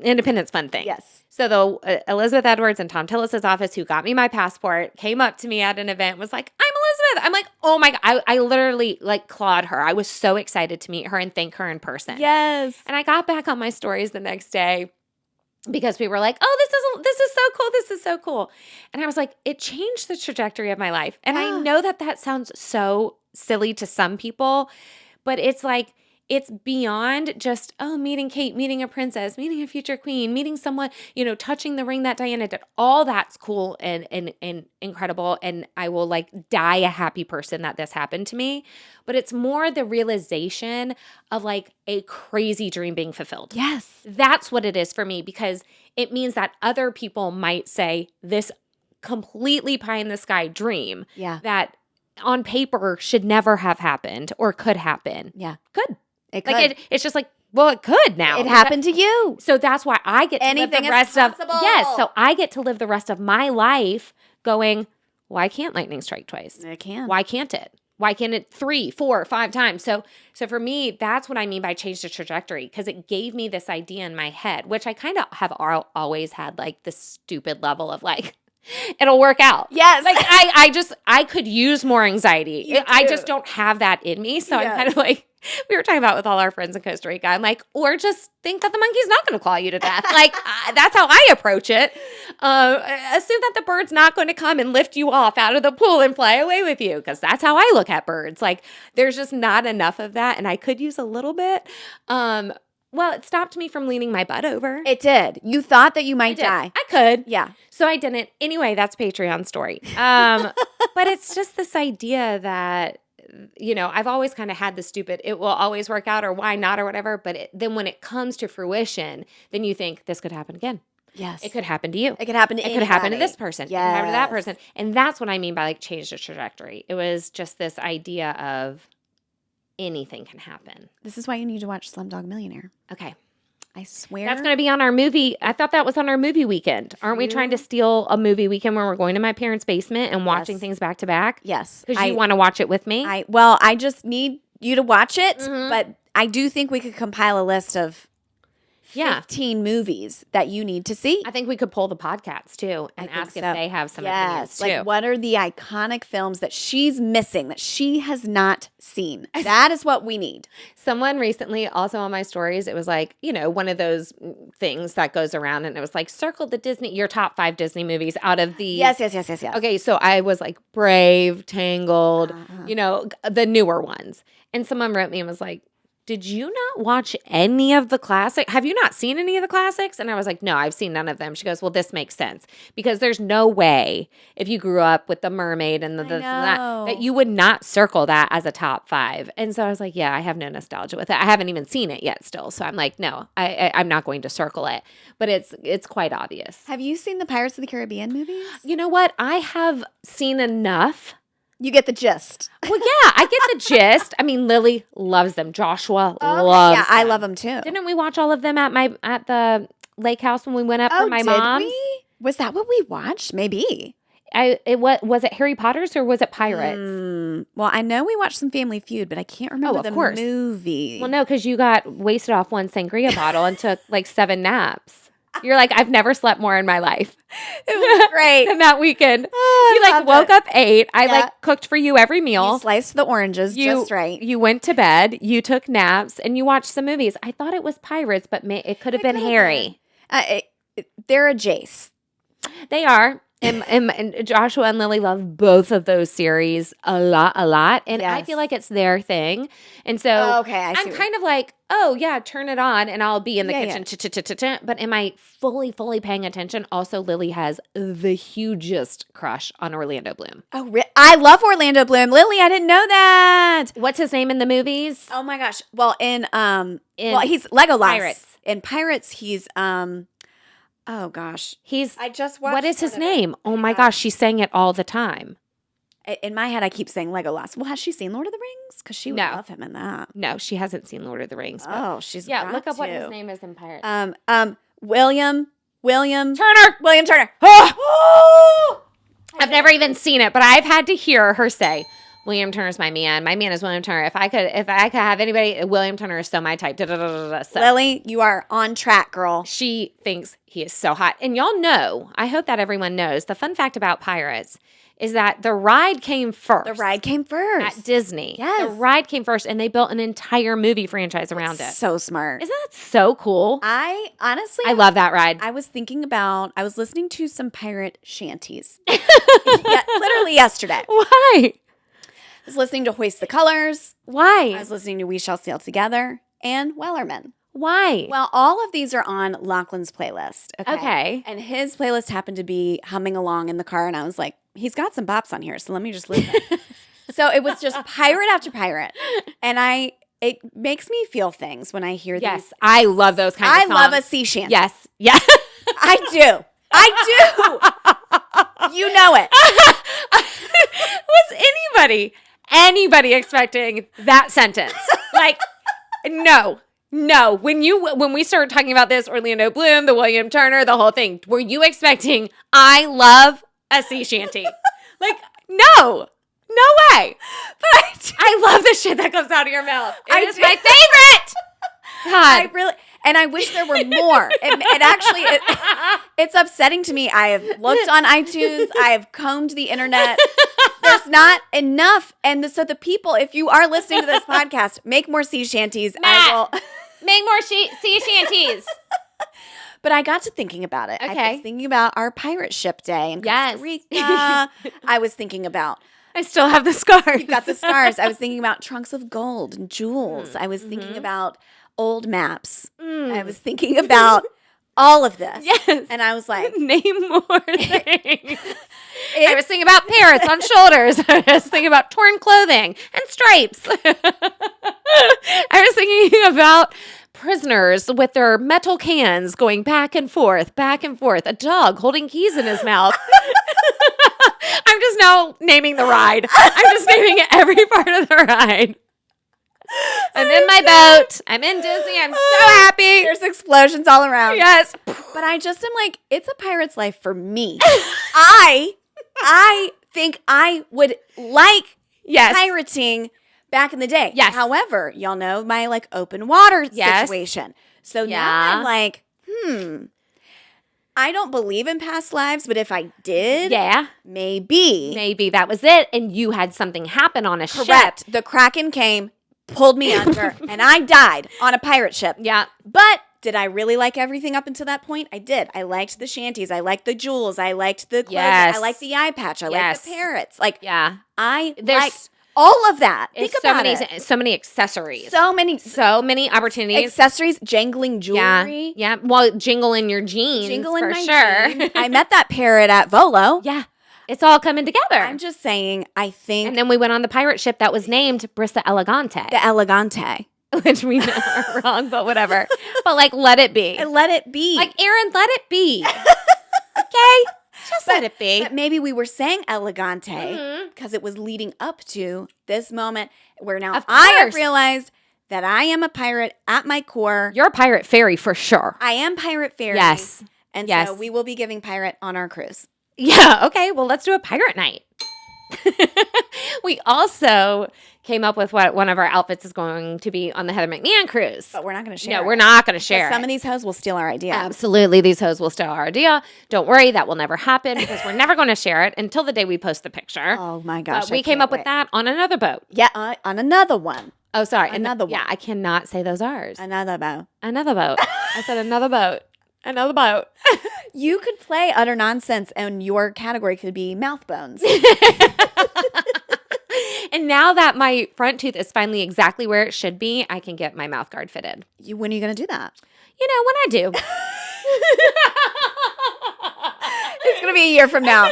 S1: Independence Fund thing.
S2: Yes.
S1: So the Elizabeth Edwards and Tom Tillis's office, who got me my passport, came up to me at an event, was like, I'm Elizabeth. I'm like, oh my God. I literally like clawed her. I was so excited to meet her and thank her in person.
S2: Yes.
S1: And I got back on my stories the next day because we were like, oh, this is so cool. This is so cool. And I was like, it changed the trajectory of my life. And I know that sounds so silly to some people, but it's like, it's beyond just, meeting Kate, meeting a princess, meeting a future queen, meeting someone, touching the ring that Diana did. All that's cool and incredible. And I will like die a happy person that this happened to me. But it's more the realization of like a crazy dream being fulfilled.
S2: Yes.
S1: That's what it is for me, because it means that other people might say this completely pie in the sky dream that on paper should never have happened or could happen.
S2: Yeah.
S1: Could.
S2: It could.
S1: Like it's just like, well, it could now.
S2: It happened to you.
S1: So that's why I get to live the rest of
S2: so
S1: I get to live the rest of my life going, why can't lightning strike twice?
S2: It can.
S1: Why can't it? Why can't it 3, 4, 5 times? So for me, that's what I mean by change the trajectory, because it gave me this idea in my head, which I kind of have always had like this stupid level of like, it'll work out.
S2: Yes.
S1: Like I could use more anxiety. I just don't have that in me. So I'm kind of like, we were talking about with all our friends in Costa Rica. I'm like, or just think that the monkey's not going to claw you to death. Like that's how I approach it. Assume that the bird's not going to come and lift you off out of the pool and fly away with you, because that's how I look at birds. Like there's just not enough of that, and I could use a little bit. Well, it stopped me from leaning my butt over.
S2: It did. You thought that you might die.
S1: I could.
S2: Yeah.
S1: So I didn't. Anyway, that's Patreon story. But it's just this idea that, I've always kind of had the stupid, it will always work out, or why not, or whatever. But then when it comes to fruition, then you think this could happen again.
S2: Yes.
S1: It could happen to you.
S2: It could happen to anybody.
S1: It could happen to this person.
S2: Yes.
S1: It could happen to that person. And that's what I mean by like change the trajectory. It was just this idea of anything can happen.
S2: This is why you need to watch Slumdog Millionaire.
S1: Okay.
S2: I swear.
S1: That's going to be on our movie. I thought that was on our movie weekend. Aren't we trying to steal a movie weekend where we're going to my parents' basement and watching things back to back?
S2: Yes.
S1: Because you want to watch it with me?
S2: I just need you to watch it, but I do think we could compile a list of 15 movies that you need to see.
S1: I think we could pull the podcasts too and ask if they have some opinions too.
S2: Like, what are the iconic films that she's missing, that she has not seen? That is what we need.
S1: Someone recently, also on my stories, it was like, one of those things that goes around, and it was like, circle your top 5 Disney movies out of the.
S2: Yes.
S1: Okay, so I was like Brave, Tangled, the newer ones. And someone wrote me and was like, did you not watch any of the classics? Have you not seen any of the classics? And I was like, no, I've seen none of them. She goes, well, this makes sense, because there's no way, if you grew up with The Mermaid and that you would not circle that as a top 5. And so I was like, yeah, I have no nostalgia with it. I haven't even seen it yet still. So I'm like, no, I'm not going to circle it. But it's quite obvious.
S2: Have you seen the Pirates of the Caribbean movies?
S1: You know what? I have seen enough.
S2: You get the gist.
S1: Well, yeah, I get the gist. I mean, Lily loves them. Joshua loves them.
S2: I love them too.
S1: Didn't we watch all of them at the lake house when we went up for my mom's?
S2: Did we? Was that what we watched? Maybe.
S1: Was it Harry Potter's or was it Pirates?
S2: Well, I know we watched some Family Feud, but I can't remember the movie.
S1: Well, no, because you got wasted off one sangria bottle and took like 7 naps. You're like, I've never slept more in my life.
S2: It was great.
S1: And that weekend, you woke up 8. I cooked for you every meal.
S2: You sliced the oranges just right.
S1: You went to bed, you took naps, and you watched some movies. I thought it was Pirates, but it could have been Harry.
S2: They're a Jace.
S1: They are. And Joshua and Lily love both of those series a lot. And I feel like it's their thing. And so I'm kind of like, oh, yeah, turn it on and I'll be in the kitchen. But am I fully paying attention? Also, Lily has the hugest crush on Orlando Bloom.
S2: Oh, I love Orlando Bloom. Lily, I didn't know that.
S1: What's his name in the movies?
S2: Oh, my gosh. Well, he's Legolas.
S1: Pirates.
S2: In Pirates, he's oh gosh.
S1: I just watched. What is his name? Oh my gosh, she sang it all the time.
S2: In my head, I keep saying Legolas. Well, has she seen Lord of the Rings? Because she would love him in that.
S1: No, she hasn't seen Lord of the Rings.
S2: She's
S1: look up what his name is in Pirates.
S2: William
S1: Turner.
S2: William Turner.
S1: I've never even seen it, but I've had to hear her say, William Turner's my man. My man is William Turner. If I could have anybody, William Turner is so my type. So,
S2: Lily, you are on track, girl.
S1: She thinks he is so hot. And y'all know, I hope that everyone knows, the fun fact about Pirates is that the ride came first. At Disney.
S2: Yes.
S1: The ride came first, and they built an entire movie franchise around it.
S2: So smart.
S1: Isn't that so cool?
S2: I
S1: love that ride.
S2: I was listening to some pirate shanties. Literally yesterday.
S1: Why?
S2: I was listening to Hoist the Colors.
S1: Why?
S2: I was listening to We Shall Sail Together and Wellerman.
S1: Why?
S2: Well, all of these are on Lachlan's playlist.
S1: Okay.
S2: And his playlist happened to be humming along in the car, and I was like, he's got some bops on here, so let me just listen. So it was just pirate after pirate. And it makes me feel things when I hear these.
S1: Yes, I love those kinds of songs.
S2: I love a sea shanty.
S1: Yes. Yeah.
S2: I do. You know it.
S1: Was anybody expecting that sentence? Like, no. When we started talking about this, Orlando Bloom, the William Turner, the whole thing, were you expecting I love a sea shanty? Like, no. No way.
S2: But
S1: I love the shit that comes out of your mouth. It is my favorite. God.
S2: I wish there were more. It's upsetting to me. I have looked on iTunes. I have combed the internet. There's not enough. And so the people, if you are listening to this podcast, make more sea shanties.
S1: Matt, make more sea shanties.
S2: But I got to thinking about it.
S1: Okay.
S2: I was thinking about our pirate ship day in Costa Rica. I was thinking about...
S1: I still have the scars.
S2: You got the scars. I was thinking about trunks of gold and jewels. I was thinking about old maps. I was thinking about all of this.
S1: Yes.
S2: And I was like...
S1: Name more things. I was thinking about parrots on shoulders. I was thinking about torn clothing and stripes. I was thinking about prisoners with their metal cans going back and forth, a dog holding keys in his mouth. I'm just now naming the ride. I'm just naming every part of the ride. I'm in my boat. I'm in Disney. I'm so happy.
S2: There's explosions all around.
S1: Yes.
S2: But I just am like, it's a pirate's life for me. I think I would like pirating back in the day.
S1: Yes.
S2: However, y'all know my like open water situation. So now I'm like, I don't believe in past lives, but if I did, maybe
S1: that was it. And you had something happen on a ship.
S2: Correct. The Kraken came, pulled me under, and I died on a pirate ship.
S1: Yeah.
S2: But did I really like everything up until that point? I did. I liked the shanties. I liked the jewels. I liked the clothes.
S1: Yes.
S2: I liked the eye patch. I liked the parrots. Like, I liked all of that. Think about it.
S1: So many accessories.
S2: So many
S1: opportunities.
S2: Accessories, jangling jewelry.
S1: Yeah. Well, jingle in your jeans.
S2: Jingle in
S1: for
S2: my
S1: sure.
S2: jeans. I met that parrot at Volo.
S1: Yeah. It's all coming together.
S2: I'm just saying, I think.
S1: And then we went on the pirate ship that was named Brissa Elegante.
S2: The Elegante.
S1: Which we know are wrong, but whatever. But like, let it be.
S2: Let it be.
S1: Like, Aaron, let it be. Okay? Just let it be.
S2: But maybe we were saying Elegante because it was leading up to this moment where now I have realized that I am a pirate at my core.
S1: You're a pirate fairy for sure.
S2: I am pirate fairy.
S1: Yes.
S2: And so we will be giving pirate on our cruise.
S1: Yeah. Okay. Well, let's do a pirate night. We also came up with what one of our outfits is going to be on the Heather McMahon cruise.
S2: But we're not going to share.
S1: No, we're not going to share.
S2: Some of these hoes will steal our idea.
S1: Absolutely. These hoes will steal our idea. Don't worry. That will never happen because we're never going to share it until the day we post the picture.
S2: Oh my gosh.
S1: But we came up with that on another boat.
S2: Yeah. On another one.
S1: Oh, sorry.
S2: Another one.
S1: Yeah. I cannot say those R's.
S2: Another boat.
S1: Another boat. I said another boat. Another boat.
S2: You could play utter nonsense and your category could be mouth bones.
S1: And now that my front tooth is finally exactly where it should be, I can get my mouth guard fitted.
S2: When are you going to do that?
S1: You know, when I do.
S2: It's going to be a year from now.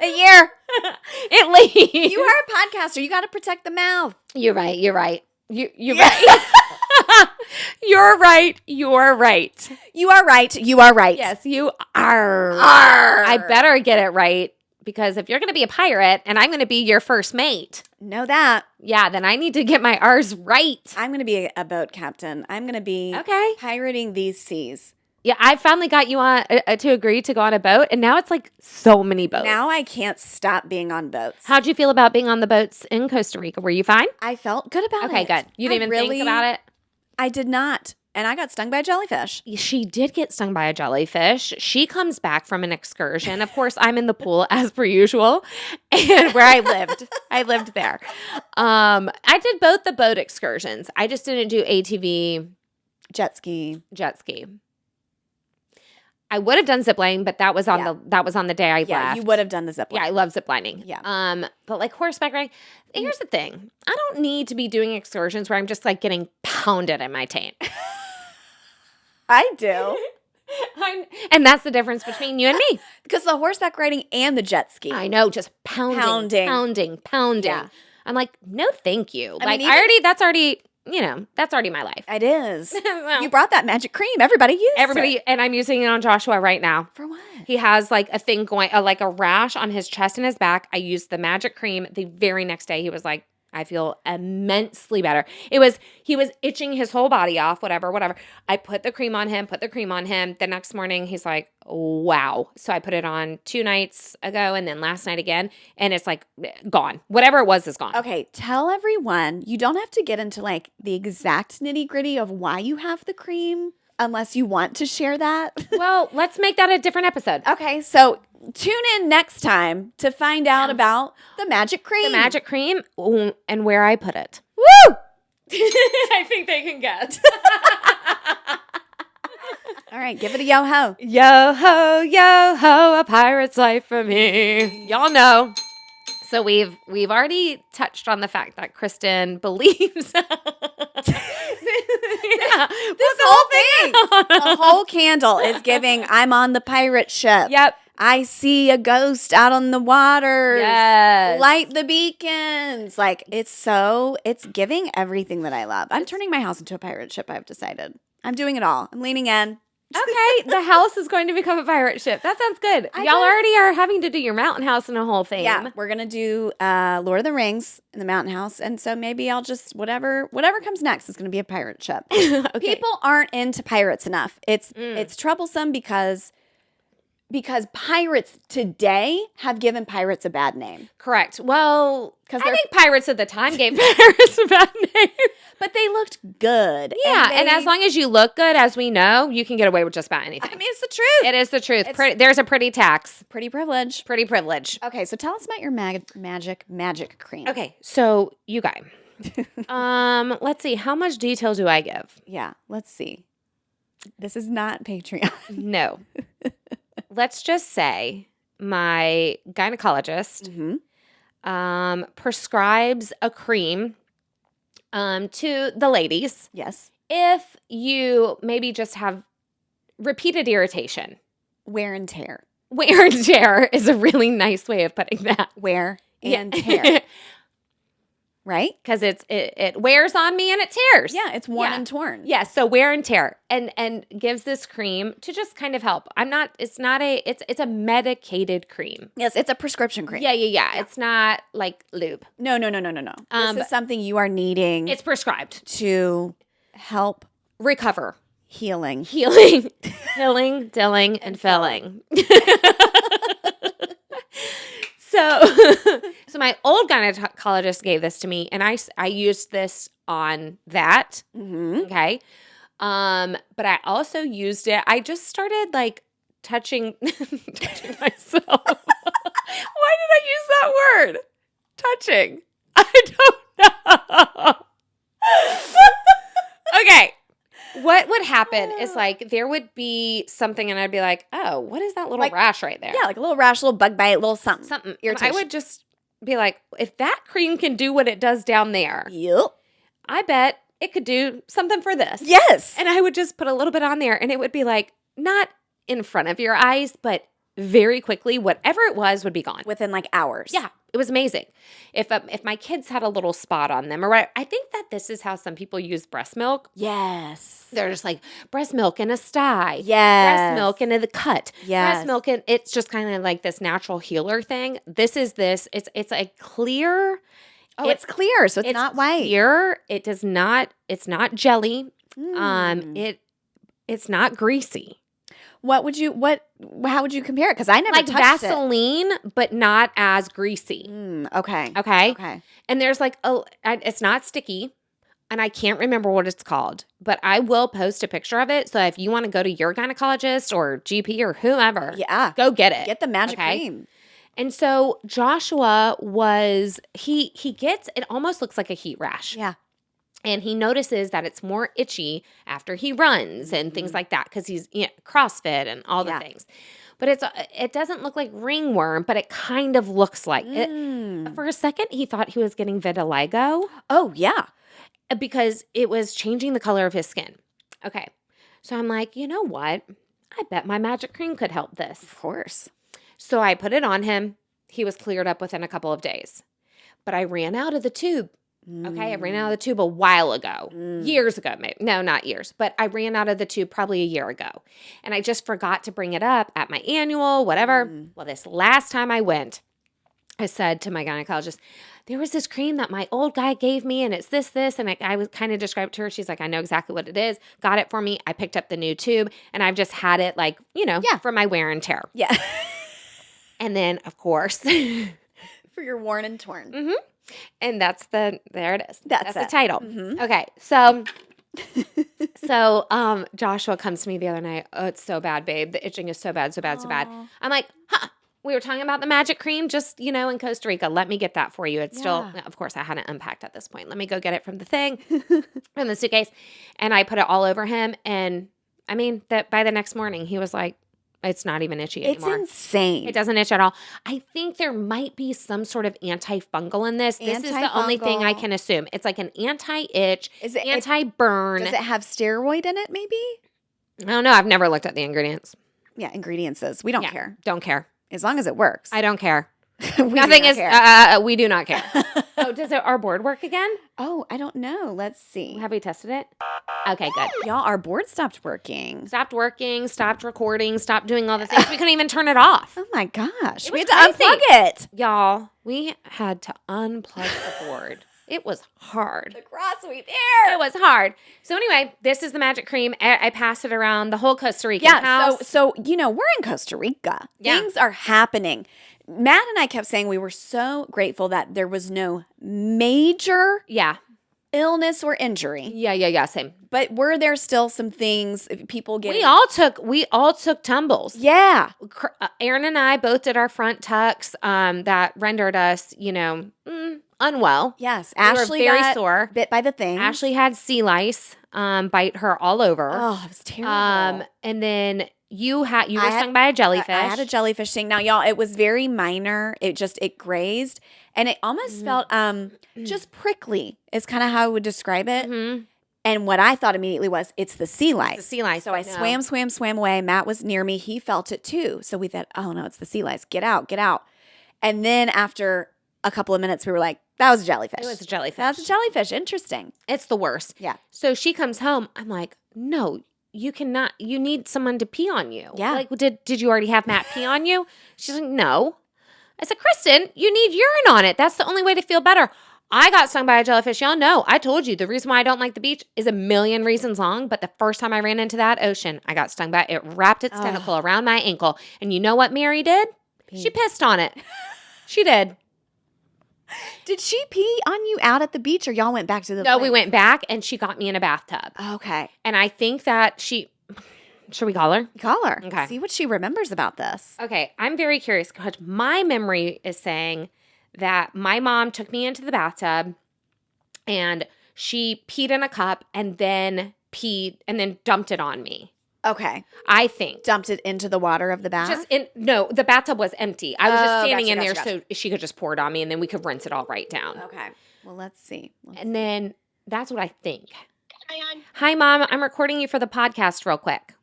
S2: A year.
S1: At least.
S2: You are a podcaster. You got to protect the mouth.
S1: You're right. You're right. You're right. You're right. You're right.
S2: You are right. You are right.
S1: Yes, you are. I better get it right because if you're going to be a pirate and I'm going to be your first mate.
S2: Know that.
S1: Yeah, then I need to get my R's right.
S2: I'm going to be a boat captain. I'm going to be pirating these seas.
S1: Yeah, I finally got you on to agree to go on a boat, and now it's like so many boats.
S2: Now I can't stop being on boats.
S1: How'd you feel about being on the boats in Costa Rica? Were you fine?
S2: I felt good about it.
S1: Okay, good. You didn't even think about it?
S2: I did not. And I got stung by a jellyfish.
S1: She did get stung by a jellyfish. She comes back from an excursion. Of course, I'm in the pool as per usual, and where I lived. I lived there. I did both the boat excursions. I just didn't do ATV,
S2: jet ski.
S1: I would have done ziplining, but that was on the day I left.
S2: Yeah, you would have done the ziplining.
S1: Yeah, I love ziplining.
S2: Yeah.
S1: But like horseback riding, here's the thing. I don't need to be doing excursions where I'm just like getting pounded in my taint.
S2: I do.
S1: And that's the difference between you and me.
S2: Because the horseback riding and the jet ski.
S1: I know, just pounding.
S2: Yeah.
S1: I'm like, no, thank you.
S2: I mean,
S1: that's already my life.
S2: It is.
S1: Well,
S2: you brought that magic cream. Everybody uses it.
S1: And I'm using it on Joshua right now.
S2: For what?
S1: He has like a thing going, like a rash on his chest and his back. I used the magic cream. The very next day, he was like, I feel immensely better. He was itching his whole body off, whatever. I put the cream on him. The next morning, he's like, wow. So I put it on 2 nights ago and then last night again, and it's like gone. Whatever it was is gone.
S2: Okay, tell everyone, you don't have to get into like the exact nitty-gritty of why you have the cream unless you want to share that.
S1: Well, let's make that a different episode.
S2: Okay, so tune in next time to find out about the magic cream.
S1: The magic cream and where I put it.
S2: Woo!
S1: I think they can guess.
S2: All right, give it a yo-ho.
S1: Yo-ho, a pirate's life for me. Y'all know. So we've already touched on the fact that Kristen believes.
S2: This whole thing. The whole candle is giving, I'm on the pirate ship.
S1: Yep.
S2: I see a ghost out on the water.
S1: Yes.
S2: Light the beacons. Like, it's giving everything that I love. I'm turning my house into a pirate ship, I've decided. I'm doing it all. I'm leaning in.
S1: Okay, the house is going to become a pirate ship. That sounds good. Y'all already are having to do your mountain house and a whole thing.
S2: Yeah, we're going to do Lord of the Rings in the mountain house. And so maybe I'll just, whatever comes next is going to be a pirate ship. Okay. People aren't into pirates enough. It's troublesome because pirates today have given pirates a bad name.
S1: Correct. Well, I think pirates at the time gave pirates a bad name.
S2: But they looked good.
S1: Yeah, and as long as you look good, as we know, you can get away with just about anything.
S2: I mean, it's the truth.
S1: It is the truth. There's a pretty tax.
S2: Pretty privilege.
S1: Pretty privilege.
S2: Okay, so tell us about your magic cream.
S1: Okay, so you guys. Let's see. How much detail do I give?
S2: Yeah, let's see. This is not Patreon.
S1: No. Let's just say my gynecologist prescribes a cream to the ladies.
S2: Yes.
S1: If you maybe just have repeated irritation.
S2: Wear and tear.
S1: Wear and tear is a really nice way of putting that.
S2: Wear and tear. Right?
S1: Because it wears on me and it tears.
S2: Yeah, it's worn and torn.
S1: Yeah, so wear and tear. And gives this cream to just kind of help. It's a medicated cream.
S2: Yes, it's a prescription cream.
S1: Yeah. It's not like lube.
S2: No. This is something you are needing.
S1: It's prescribed.
S2: To help
S1: recover.
S2: Healing,
S1: dilling, and filling. So my old gynecologist gave this to me, and I used this on that.
S2: Mm-hmm.
S1: Okay. But I also used it. I just started like touching myself. Why did I use that word? Touching. I don't know. Okay. What would happen is like there would be something and I'd be like, oh, what is that little rash right there?
S2: Yeah, like a little rash, a little bug bite, a little something.
S1: Something. I would just be like, if that cream can do what it does down there,
S2: yep,
S1: I bet it could do something for this.
S2: Yes.
S1: And I would just put a little bit on there and it would be like, not in front of your eyes, but very quickly, whatever it was would be gone.
S2: Within like hours.
S1: Yeah. It was amazing. If my kids had a little spot on them, or what, I think that this is how some people use breast milk.
S2: Yes.
S1: They're just like breast milk in a sty.
S2: Yes.
S1: Breast milk in the cut.
S2: Yes.
S1: Breast milk in, it's just kind of like this natural healer thing. This is this. It's a clear.
S2: Oh, it's clear, so it's not white.
S1: Clear. It does not. It's not jelly. It's not greasy.
S2: How would you compare it? Because I never
S1: like
S2: touched
S1: Vaseline, but not as greasy.
S2: Okay.
S1: And there's like it's not sticky, and I can't remember what it's called, but I will post a picture of it. So if you want to go to your gynecologist or GP or whoever, go get it.
S2: Get the magic cream.
S1: And so Joshua he gets, it almost looks like a heat rash.
S2: Yeah.
S1: And he notices that it's more itchy after he runs and things like that because he's CrossFit and all the things. But it doesn't look like ringworm, but it kind of looks like it. For a second, he thought he was getting vitiligo.
S2: Oh, yeah.
S1: Because it was changing the color of his skin. Okay. So I'm like, you know what? I bet my magic cream could help this.
S2: Of course.
S1: So I put it on him. He was cleared up within a couple of days. But I ran out of the tube. Okay, I ran out of the tube a while ago. Years ago, maybe. No, not years. But I ran out of the tube probably a year ago. And I just forgot to bring it up at my annual, whatever. Well, this last time I went, I said to my gynecologist, there was this cream that my old guy gave me and it's this. And I was kind of described to her. She's like, I know exactly what it is. Got it for me. I picked up the new tube and I've just had it like, for my wear and tear.
S2: Yeah.
S1: And then, of course.
S2: For your worn and torn.
S1: Mm-hmm. And there it is. That's the
S2: it.
S1: title.
S2: Mm-hmm.
S1: Okay. So Joshua comes to me the other night. Oh, it's so bad, babe. The itching is so bad, so bad, so bad. I'm like, we were talking about the magic cream just, in Costa Rica. Let me get that for you. It's still, of course, I hadn't unpacked at this point. Let me go get it from the thing, from the suitcase. And I put it all over him. And I mean, that by the next morning, he was like, it's not even itchy anymore.
S2: It's insane.
S1: It doesn't itch at all. I think there might be some sort of antifungal in this. This is the only thing I can assume. It's like an anti-itch, anti-burn.
S2: Does it have steroid in it, maybe?
S1: I don't know. I've never looked at the ingredients.
S2: Yeah, ingredients says. We don't care.
S1: Don't care.
S2: As long as it works.
S1: I don't care.
S2: Nothing is.
S1: We do not care. Oh, does our board work again?
S2: Oh, I don't know. Let's see.
S1: Have we tested it? Okay, good.
S2: Y'all, our board stopped working.
S1: Stopped working, stopped recording, stopped doing all the things. We couldn't even turn it off.
S2: Oh my gosh. We had
S1: crazy.
S2: to unplug it.
S1: Y'all, we had to unplug the board. It was hard.
S2: The cross sweep there.
S1: It was hard. So anyway, this is the magic cream. I passed it around the whole Costa Rican house.
S2: So we're in Costa Rica.
S1: Yeah.
S2: Things are happening. Matt and I kept saying we were so grateful that there was no major illness or injury.
S1: Yeah, same.
S2: But were there still some things people getting?
S1: We all took tumbles.
S2: Yeah.
S1: Aaron and I both did our front tucks that rendered us, unwell.
S2: Yes.
S1: We
S2: Ashley
S1: were very
S2: got
S1: sore.
S2: bit by the thing.
S1: Ashley had sea lice bite her all over.
S2: Oh, it was terrible.
S1: And then you were stung by a jellyfish.
S2: I had a jellyfish sting. Now, y'all, it was very minor. It grazed, and it almost felt just prickly is kind of how I would describe it.
S1: Mm-hmm.
S2: And what I thought immediately was, it's the sea lice.
S1: It's the sea lice.
S2: So I swam away. Matt was near me. He felt it too. So we thought, oh no, it's the sea lice. Get out. And then after a couple of minutes, we were like, that was a jellyfish.
S1: It was a jellyfish.
S2: That was a jellyfish. Interesting.
S1: It's the worst.
S2: Yeah.
S1: So she comes home. I'm like, no, you cannot. You need someone to pee on you.
S2: Yeah.
S1: Like, did you already have Matt pee on you? She's like, no. I said, Kristen, you need urine on it. That's the only way to feel better. I got stung by a jellyfish. Y'all know. I told you the reason why I don't like the beach is a million reasons long. But the first time I ran into that ocean, I got stung by it. It wrapped its tentacle around my ankle. And you know what Mary did? She pissed on it. She did.
S2: Did she pee on you out at the beach, or y'all went back to the
S1: No,
S2: place?
S1: we went back and she got me in a bathtub.
S2: Okay.
S1: And I think that should we call her?
S2: Call her.
S1: Okay.
S2: See what she remembers about this.
S1: Okay, I'm very curious because my memory is saying that my mom took me into the bathtub and she peed in a cup and then dumped it on me.
S2: Okay.
S1: I think.
S2: Dumped it into the water of the bath?
S1: No, the bathtub was empty. I was just standing in there
S2: gotcha.
S1: so she could just pour it on me and then we could rinse it all right down.
S2: Okay. Well, let's see.
S1: And then that's what I think.
S3: Hi, hon.
S1: Hi, Mom. I'm recording you for the podcast real quick.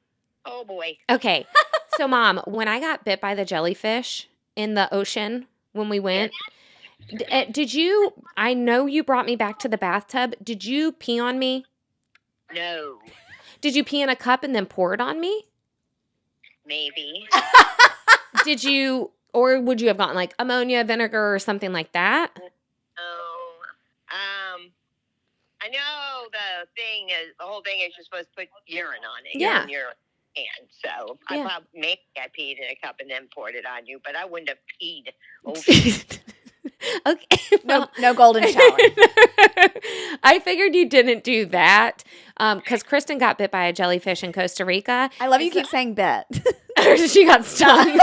S3: Oh, boy.
S1: Okay. So, Mom, when I got bit by the jellyfish in the ocean when we went, did you, I know you brought me back to the bathtub. Did you pee on me?
S3: No.
S1: Did you pee in a cup and then pour it on me?
S3: Maybe.
S1: Did you, or would you have gotten like ammonia, vinegar, or something like that?
S3: Oh. I know the whole thing is you're supposed to put urine on it.
S1: Yeah.
S3: In your hand. So
S1: Yeah.
S3: I probably maybe I peed in a cup and then poured it on you, but I wouldn't have peed over.
S1: Okay.
S2: No golden shower.
S1: I figured you didn't do that because Kristen got bit by a jellyfish in Costa Rica.
S2: I love you keep saying bit.
S1: She got stung.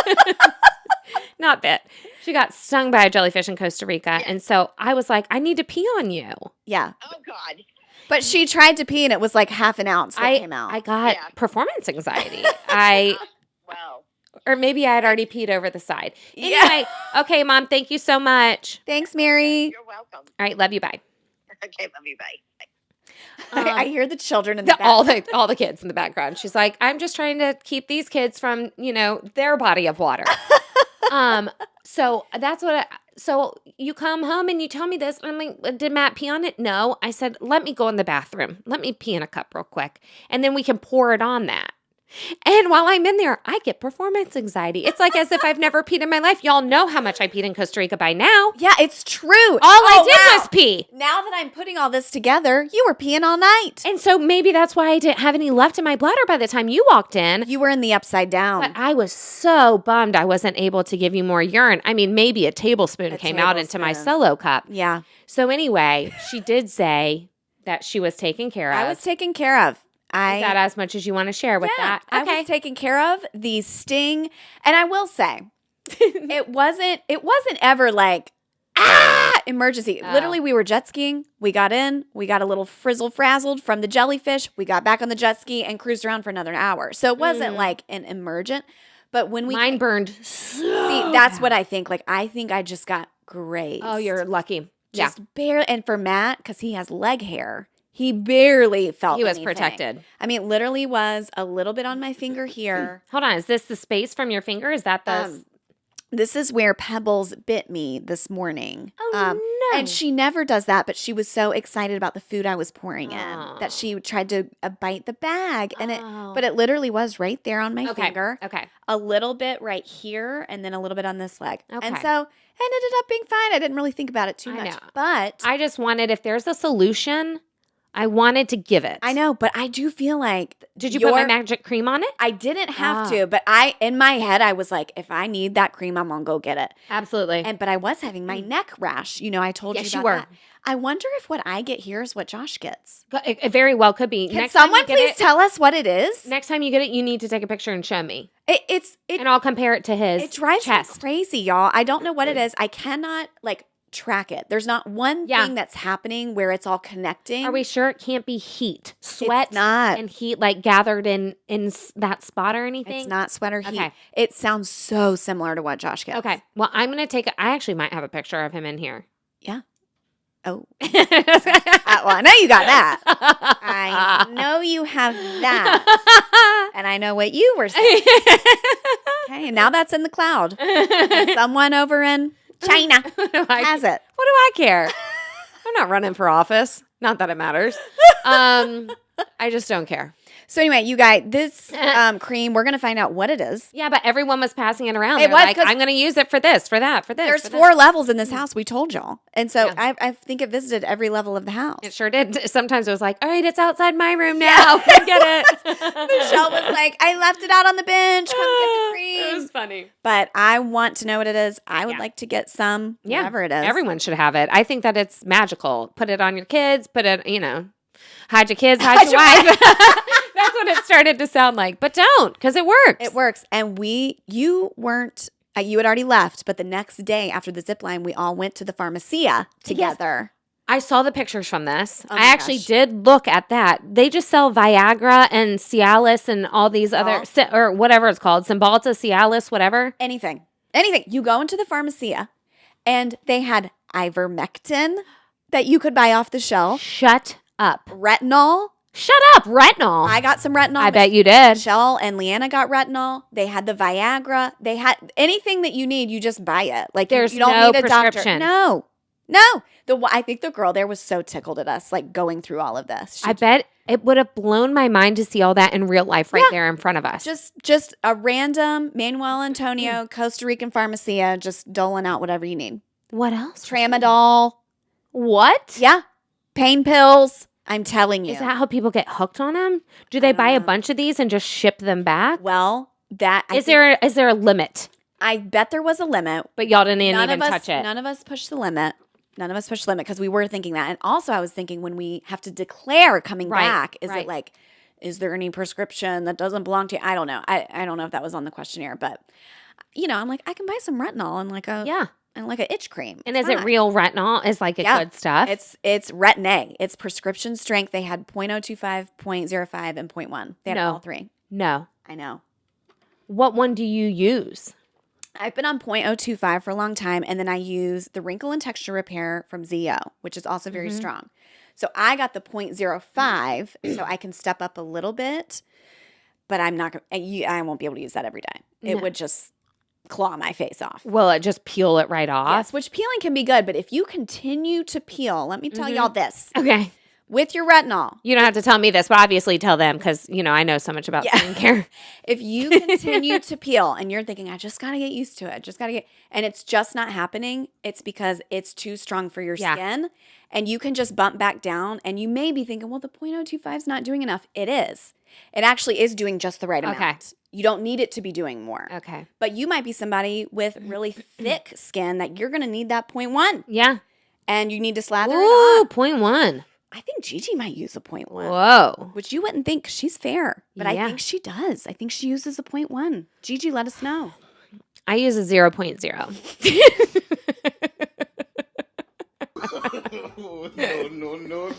S1: Not bit. She got stung by a jellyfish in Costa Rica. And so I was like, I need to pee on you.
S2: Yeah.
S3: Oh, God.
S2: But she tried to pee and it was like half an ounce that came out.
S1: I got
S3: Yeah.
S1: performance anxiety.
S3: Well.
S1: Or maybe I had already peed over the side.
S2: Yeah.
S1: Anyway, okay, Mom, thank you so much.
S2: Thanks, Mary.
S3: You're welcome.
S1: All right, love you, bye.
S3: Okay, love you. Bye.
S2: I hear the children in the back.
S1: all the kids in the background. She's like, I'm just trying to keep these kids from, their body of water. So that's what so you come home and you tell me this. And I'm like, did Matt pee on it? No. I said, let me go in the bathroom. Let me pee in a cup real quick. And then we can pour it on that. And while I'm in there, I get performance anxiety. It's like as if I've never peed in my life. Y'all know how much I peed in Costa Rica by now.
S2: Yeah, it's true.
S1: All I did was pee.
S2: Now that I'm putting all this together, you were peeing all night.
S1: And so maybe that's why I didn't have any left in my bladder by the time you walked in.
S2: You were in the upside down.
S1: But I was so bummed I wasn't able to give you more urine. I mean, maybe a tablespoon came out into my solo cup.
S2: Yeah.
S1: So anyway, she did say that she was taken care of.
S2: I was taken care of.
S1: Is that as much as you want to share with that?
S2: Okay. I was taken care of. The sting, and I will say, it wasn't ever like emergency.
S1: Oh.
S2: Literally, we were jet skiing. We got in. We got a little frizzle frazzled from the jellyfish. We got back on the jet ski and cruised around for another hour. So it wasn't like an emergent. But when
S1: mine burned so
S2: see, that's what I think. Like I think I just got grazed.
S1: Oh, you're lucky.
S2: Just barely. And for Matt, because he has leg hair, he barely felt
S1: He was
S2: anything.
S1: protected.
S2: I mean, it literally was a little bit on my finger here.
S1: Hold on. Is this the space from your finger? Is that the...
S2: This is where Pebbles bit me this morning.
S1: Oh, no.
S2: And she never does that, but she was so excited about the food I was pouring in that she tried to bite the bag. And but it literally was right there on my finger.
S1: Okay.
S2: A little bit right here and then a little bit on this leg.
S1: Okay.
S2: And so it ended up being fine. I didn't really think about it too much.
S1: know.
S2: But
S1: I just wanted, if there's a solution, I wanted to give it.
S2: I know, but I do feel like
S1: Did you put my magic cream on it?
S2: I didn't have to, but in my head I was like, if I need that cream, I'm gonna go get it.
S1: Absolutely.
S2: But I was having my neck rash. You know, I told
S1: Yes,
S2: you
S1: you
S2: about
S1: were.
S2: that. I wonder if what I get here is what Josh gets.
S1: It very well could be.
S2: Can someone please tell us what it is?
S1: Next time you get it, you need to take a picture and show me.
S2: And
S1: I'll compare it to his
S2: It drives
S1: chest.
S2: me crazy, y'all. I don't know what it is. I cannot track it. There's not one thing that's happening where it's all connecting.
S1: Are we sure it can't be heat, sweat,
S2: It's not.
S1: and heat gathered in that spot or anything?
S2: It's not sweat or heat.
S1: Okay.
S2: It sounds so similar to what Josh gets.
S1: Okay. Well, I'm gonna take. I actually might have a picture of him in here.
S2: Yeah. Oh. Well, I know you got that. I know you have that. And I know what you were saying. Okay, and now that's in the cloud. And someone over in China has it.
S1: What do I care? I'm not running for office. Not that it matters. I just don't care.
S2: So anyway, you guys, this cream, we're going to find out what it is.
S1: Yeah, but everyone was passing it around.
S2: It
S1: They're
S2: was,
S1: like, I'm going to use it for this, for that, for this.
S2: There's
S1: for
S2: 4 levels in this house, we told y'all. And so
S1: Yeah.
S2: I think it visited every level of the house.
S1: It sure did. Sometimes it was like, all right, it's outside my room now. Come get it.
S2: Michelle was like, I left it out on the bench. Come get the cream.
S1: It was funny.
S2: But I want to know what it is. I would like to get some, whatever it is.
S1: Everyone should have it. I think that it's magical. Put it on your kids. Put it, hide your kids, hide your wife. That's what it started to sound like. But don't, because it works.
S2: It works. And you weren't, you had already left, but the next day after the zip line, we all went to the pharmacia together.
S1: I saw the pictures from this.
S2: Oh
S1: I actually did look at that. They just sell Viagra and Cialis and all these other, or whatever it's called, Cymbalta, Cialis, whatever.
S2: Anything. You go into the pharmacia and they had ivermectin that you could buy off the shelf.
S1: Shut up.
S2: Retinol.
S1: Shut up. Retinol.
S2: I got some retinol.
S1: I bet you did.
S2: Michelle and Leanna got retinol. They had the Viagra. They had anything that you need, you just buy it. Like
S1: There's
S2: you don't
S1: no
S2: need a doctor.
S1: prescription.
S2: No. I think the girl there was so tickled at us, going through all of this.
S1: I bet it would have blown my mind to see all that in real life right there in front of us.
S2: Just a random Manuel Antonio, Costa Rican pharmacia, just doling out whatever you need.
S1: What else?
S2: Tramadol.
S1: What?
S2: Yeah. Pain pills. I'm telling you.
S1: Is that how people get hooked on them? Do they buy a bunch of these and just ship them back?
S2: Well,
S1: Is there a limit?
S2: I bet there was a limit.
S1: But y'all didn't even touch it.
S2: None of us pushed the limit. Because we were thinking that. And also I was thinking when we have to declare coming back, is it is there any prescription that doesn't belong to you? I don't know. I don't know if that was on the questionnaire, but I'm like, I can buy some retinol and like an itch cream.
S1: And is it real retinol? Is it good stuff?
S2: It's Retin A. It's prescription strength. They had 0.025, 0.05, and 0.1. They had all 3.
S1: No.
S2: I know.
S1: What one do you use?
S2: I've been on 0.025 for a long time, and then I use the Wrinkle and Texture Repair from ZO, which is also very strong. So I got the 0.05, so I can step up a little bit, but I won't be able to use that every day. It would just claw my face off.
S1: Will it just peel it right off?
S2: Yes, which peeling can be good, but if you continue to peel, let me tell y'all this.
S1: Okay.
S2: with your retinol.
S1: You don't have to tell me this, but obviously tell them because, I know so much about skincare.
S2: If you continue to peel and you're thinking, I just got to get used to it, and it's just not happening, it's because it's too strong for your skin. And you can just bump back down. And you may be thinking, well, the 0.025 is not doing enough. It is. It actually is doing just the right amount. You don't need it to be doing more.
S1: Okay.
S2: But you might be somebody with really thick skin that you're going to need that 0.1.
S1: Yeah.
S2: And you need to slather it
S1: Ooh,
S2: on.
S1: 0.1.
S2: I think Gigi might use a 0.1.
S1: Whoa.
S2: Which you wouldn't think. She's fair. But I
S1: Yeah.
S2: think she does. I think she uses a 0.1. Gigi, let us know.
S1: I use a 0.0.
S3: No.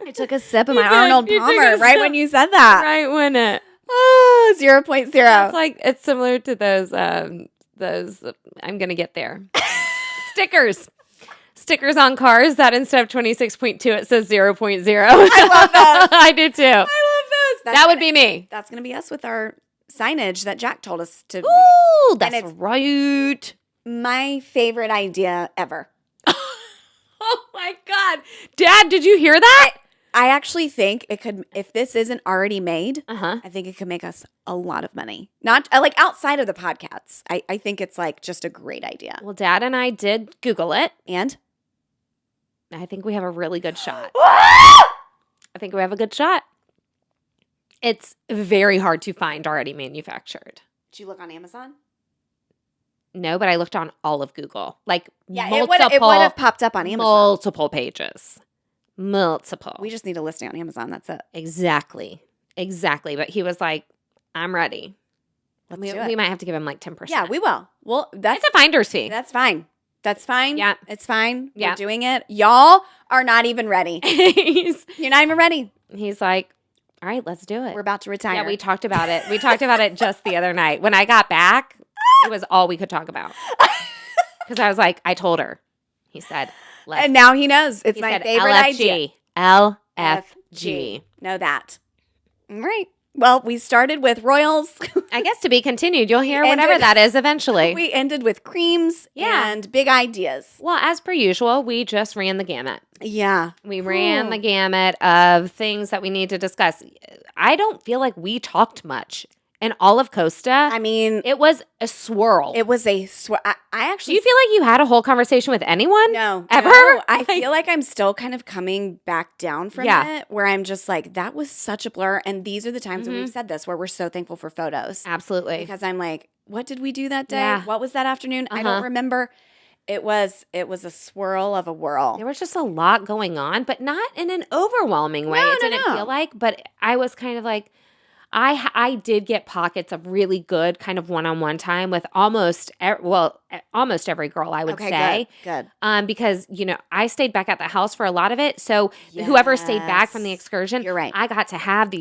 S2: I took a sip of my Arnold Palmer right when you said that.
S1: Right when it.
S2: Oh, 0.0.
S1: It's like, it's similar to those, I'm going to get there. Stickers on cars that instead of 26.2, it says 0.0.
S2: I love those.
S1: I do too.
S2: I love those.
S1: That would be me.
S2: That's going to be us with our signage that Jack told us to.
S1: Ooh, that's
S2: it's
S1: right.
S2: my favorite idea ever.
S1: Oh my God. Dad, did you hear that?
S2: I actually think it could, if this isn't already made,
S1: Uh-huh.
S2: I think it could make us a lot of money. Not like outside of the podcasts. I think it's like just a great idea.
S1: Well, Dad and I did Google it.
S2: And
S1: I think we have a really good shot. I think we have a good shot. It's very hard to find already manufactured.
S2: did you look on Amazon?
S1: No, but I looked on all of Google. Like
S2: Yeah,
S1: multiple,
S2: it would have popped up on Amazon.
S1: multiple pages. Multiple.
S2: We just need a listing on Amazon. That's it.
S1: Exactly. But he was like, I'm ready.
S2: Let's
S1: We
S2: do it.
S1: might have to give him like 10%.
S2: Yeah, we will. Well,
S1: It's a finder's fee.
S2: that's fine. That's fine.
S1: Yeah.
S2: It's fine.
S1: Yeah.
S2: We're doing it. Y'all are not even ready. You're not even ready.
S1: He's like, all right, let's do it.
S2: We're about to retire.
S1: Yeah, we talked about it. We talked about it just the other night. When I got back, it was all we could talk about. Because I was like, I told her. He said, let's.
S2: And now he knows. It's
S1: He
S2: my
S1: said
S2: favorite idea.
S1: LFG.
S2: Know that. All right. Well, we started with Royals.
S1: I guess to be continued. You'll hear
S2: We
S1: whatever
S2: ended-
S1: that is eventually.
S2: We ended with creams
S1: Yeah.
S2: and big ideas.
S1: Well, as per usual, we just ran the gamut.
S2: Yeah.
S1: We ran the gamut of things that we need to discuss. I don't feel like we talked much in all of Costa.
S2: I mean,
S1: It was a swirl.
S2: it was a I
S1: Do
S2: actually
S1: you feel like you had a whole conversation with anyone?
S2: No.
S1: Ever?
S2: No. I
S1: Like-
S2: feel like I'm still kind of coming back down from it, where I'm just like, that was such a blur. And these are the times when we've said this, where we're so thankful for photos.
S1: Absolutely.
S2: Because I'm like, what did we do that day?
S1: Yeah.
S2: What was that afternoon? I
S1: Uh-huh.
S2: don't remember. It was a swirl of a whirl.
S1: There was just a lot going on, but not in an overwhelming way.
S2: No,
S1: It
S2: no,
S1: didn't
S2: no.
S1: feel like, but I was kind of like, I did get pockets of really good kind of one-on-one time with almost every girl, I would say.
S2: Good.
S1: Because, I stayed back at the house for a lot of it. So whoever stayed back from the
S2: Yes.
S1: excursion,
S2: You're right.
S1: I got to have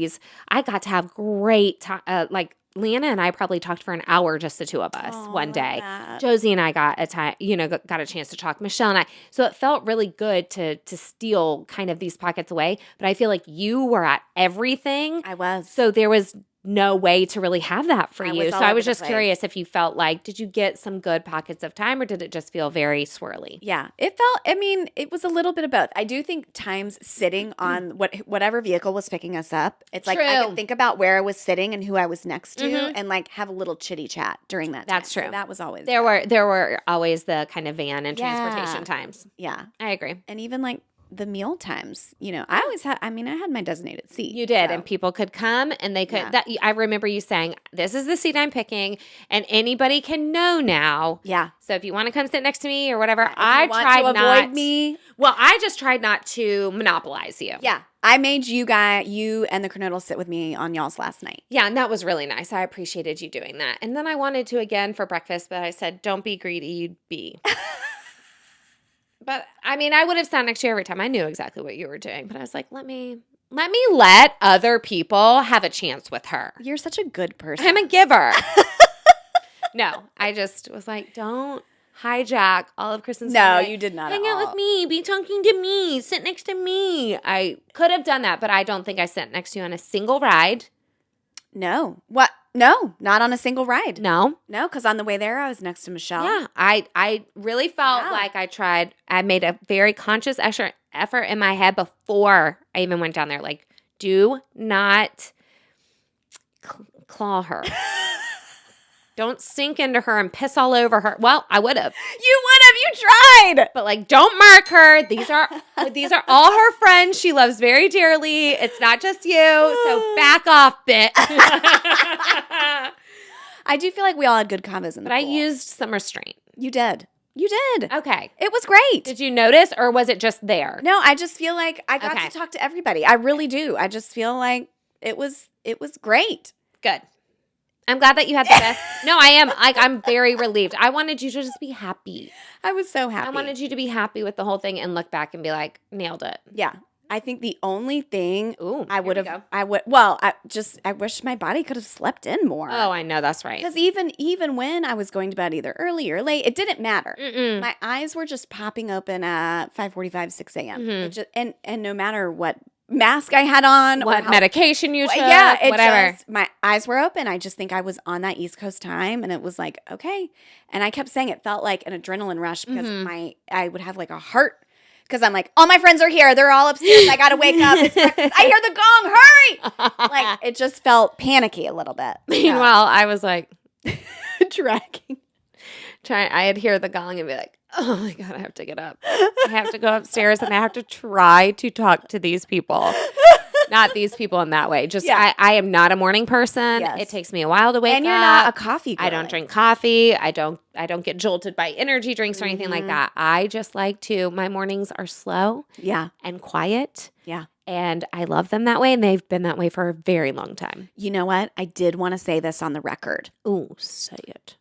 S1: great time. Like Leanna and I probably talked for an hour, just the two of us one day. Josie and I got a time, got a chance to talk. Michelle and I. So it felt really good to steal kind of these pockets away. But I feel like you were at everything.
S2: I was.
S1: So there was no way to really have that for
S2: I
S1: you.
S2: was
S1: So
S2: all
S1: I
S2: over
S1: was
S2: the
S1: just
S2: place.
S1: curious if you felt like, did you get some good pockets of time or did it just feel very swirly?
S2: Yeah, it was a little bit of both. I do think times sitting on whatever vehicle was picking us up, it's like I
S1: True.
S2: could think about where I was sitting and who I was next to
S1: Mhm.
S2: and like have a little chitty chat during that time.
S1: That's true.
S2: So that was always
S1: There were always the kind of van and
S2: Yeah.
S1: transportation times.
S2: yeah.
S1: I agree.
S2: And even like the meal times, I always had, I had my designated seat.
S1: You did,
S2: so.
S1: and people could come and they could.
S2: Yeah.
S1: That I remember you saying, "This is the seat I'm picking, and anybody can know now."
S2: Yeah.
S1: So if you want to come sit next to me or whatever,
S2: If you
S1: I
S2: want
S1: tried
S2: to
S1: not.
S2: avoid me.
S1: Well, I just tried not to monopolize you.
S2: Yeah. I made you and the Kernodle sit with me on y'all's last night.
S1: Yeah, and that was really nice. I appreciated you doing that. And then I wanted to again for breakfast, but I said, "Don't be greedy, you'd be." But I would have sat next to you every time. I knew exactly what you were doing, but I was like, let me let other people have a chance with her.
S2: You're such a good person.
S1: I'm a giver. No, I just was like, don't hijack all of Kristen's
S2: No,
S1: night.
S2: you did not
S1: Hang
S2: at
S1: out
S2: all.
S1: with me, be talking to me, sit next to me. I could have done that, but I don't think I sat next to you on a single ride.
S2: No. What? No, not on a single ride.
S1: No.
S2: No, because on the way there, I was next to Michelle.
S1: Yeah, I really felt
S2: Yeah.
S1: like I made a very conscious effort in my head before I even went down there. Like, do not claw her. Don't sink into her and piss all over her. Well, I would have.
S2: You tried.
S1: But like, don't mark her. These are all her friends she loves very dearly. It's not just you. So back off, bitch.
S2: I do feel like we all had good combos in the
S1: But I
S2: pool.
S1: used some restraint.
S2: You did. You did.
S1: Okay.
S2: It was great.
S1: Did you notice, or was it just there?
S2: No, I just feel like I got
S1: Okay.
S2: to talk to everybody. I really do. I just feel like it was great.
S1: Good. I'm glad that you had the best. No, I am. Like, I'm very relieved. I wanted you to just be happy.
S2: I was so happy.
S1: I wanted you to be happy with the whole thing and look back and be like, nailed it.
S2: Yeah. I think the only thing
S1: Ooh,
S2: I would
S1: here we
S2: have,
S1: go.
S2: I wish my body could have slept in more.
S1: Oh, I know. That's right.
S2: Because even when I was going to bed either early or late, it didn't matter.
S1: Mm-mm.
S2: My eyes were just popping open at 5:45, 6 a.m.
S1: Mhm.
S2: And no matter what mask I had on,
S1: What medication you took,
S2: whatever.
S1: just,
S2: My eyes were open. I just think I was on that East Coast time, and it was like, okay. And I kept saying it felt like an adrenaline rush because I would have like a heart. Because I'm like, all my friends are here. They're all upstairs. I got to wake up. It's breakfast. I hear the gong. Hurry. Like, it just felt panicky a little bit.
S1: Meanwhile, I was like,
S2: Dragging.
S1: I'd hear the gong and be like, oh my God, I have to get up. I have to go upstairs and I have to try to talk to these people. Not these people in that way. Just,
S2: Yeah.
S1: I am not a morning person.
S2: Yes.
S1: It takes me a while to wake up.
S2: And you're not a coffee girl.
S1: I don't drink coffee. I don't get jolted by energy drinks or anything like that. I just like my mornings are slow
S2: Yeah.
S1: and quiet.
S2: Yeah.
S1: And I love them that way. And they've been that way for a very long time.
S2: You know what? I did want to say this on the record.
S1: Ooh, say it.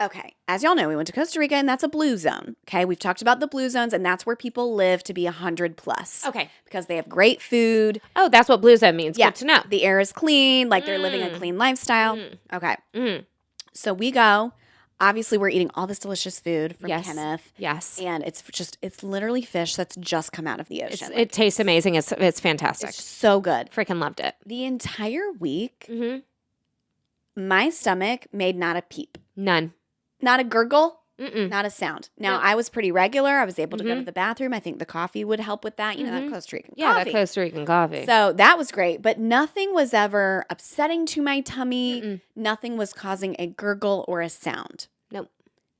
S2: Okay. As y'all know, we went to Costa Rica, and that's a blue zone. Okay. We've talked about the blue zones, and that's where people live to be 100 plus.
S1: Okay.
S2: Because they have great food.
S1: Oh, that's what blue zone means.
S2: Yeah.
S1: Good to know.
S2: The air is clean. Like they're living a clean lifestyle. Okay.
S1: Mm.
S2: So we go. Obviously, we're eating all this delicious food from
S1: Yes.
S2: Kenneth.
S1: Yes.
S2: And it's literally fish that's just come out of the ocean.
S1: It tastes amazing. It's fantastic.
S2: It's so good.
S1: Freaking loved it.
S2: The entire week,
S1: Mm-hmm.
S2: my stomach made not a peep.
S1: None.
S2: Not a gurgle.
S1: Mm-mm.
S2: Not a sound. Now,
S1: No.
S2: I was pretty regular. I was able to go to
S1: Mhm.
S2: the bathroom. I think the coffee would help with that. You know, that
S1: Mhm.
S2: Costa Rican
S1: Yeah,
S2: coffee.
S1: that Costa Rican coffee.
S2: So that was great. But nothing was ever upsetting to my tummy.
S1: Mm-mm.
S2: Nothing was causing a gurgle or a sound.
S1: Nope.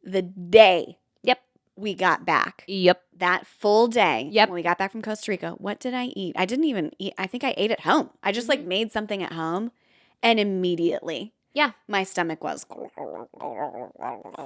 S2: The day
S1: Yep.
S2: we got back,
S1: Yep.
S2: that full day,
S1: Yep.
S2: when we got back from Costa Rica, what did I eat? I didn't even eat. I think I ate at home. I just like made something at home, and immediately,
S1: Yeah.
S2: my stomach was.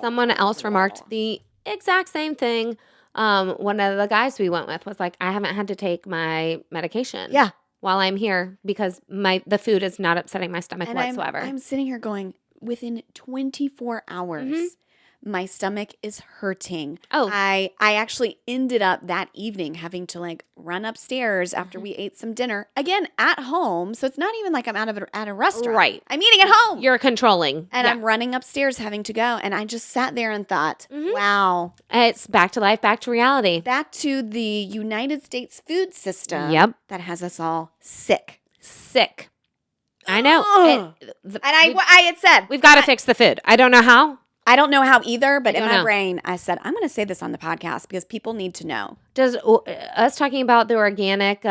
S1: Someone else remarked the exact same thing. One of the guys we went with was like, I haven't had to take my medication.
S2: Yeah.
S1: While I'm here because the food is not upsetting my stomach
S2: And
S1: whatsoever.
S2: I'm sitting here going, within 24 hours, my stomach is hurting.
S1: Oh.
S2: I actually ended up that evening having to like run upstairs after we ate some dinner again at home. So it's not even like I'm at a restaurant.
S1: Right.
S2: I'm eating at home.
S1: You're controlling.
S2: And
S1: Yeah.
S2: I'm running upstairs having to go. And I just sat there and thought, wow,
S1: It's back to life, back to reality.
S2: back to the United States food system
S1: Yep.
S2: that has us all sick.
S1: Sick. I know.
S2: Ugh. And I had said,
S1: We've got to fix the food. I don't know how.
S2: I don't know how either, but in
S1: don't
S2: my
S1: know.
S2: brain, I said, I'm going to say this on the podcast because people need to know.
S1: Does us talking about the organic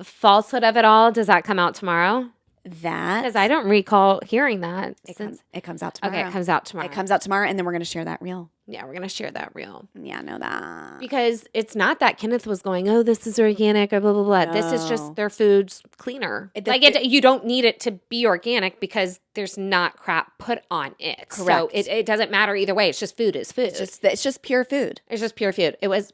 S1: falsehood of it all, does that come out tomorrow?
S2: That
S1: Because I don't recall hearing that.
S2: it comes out tomorrow.
S1: Okay, it comes out tomorrow.
S2: It comes out tomorrow, and then we're going to share that reel.
S1: Yeah, we're going to share that reel.
S2: Yeah, I know that.
S1: Because it's not that Kenneth was going, oh, this is organic or blah, blah, blah. This is
S2: No.
S1: just their food's cleaner.
S2: The
S1: You don't need it to be organic because there's not crap put on it.
S2: Correct.
S1: So it doesn't matter either way. It's just food is food.
S2: It's just pure food.
S1: It's just pure food. It was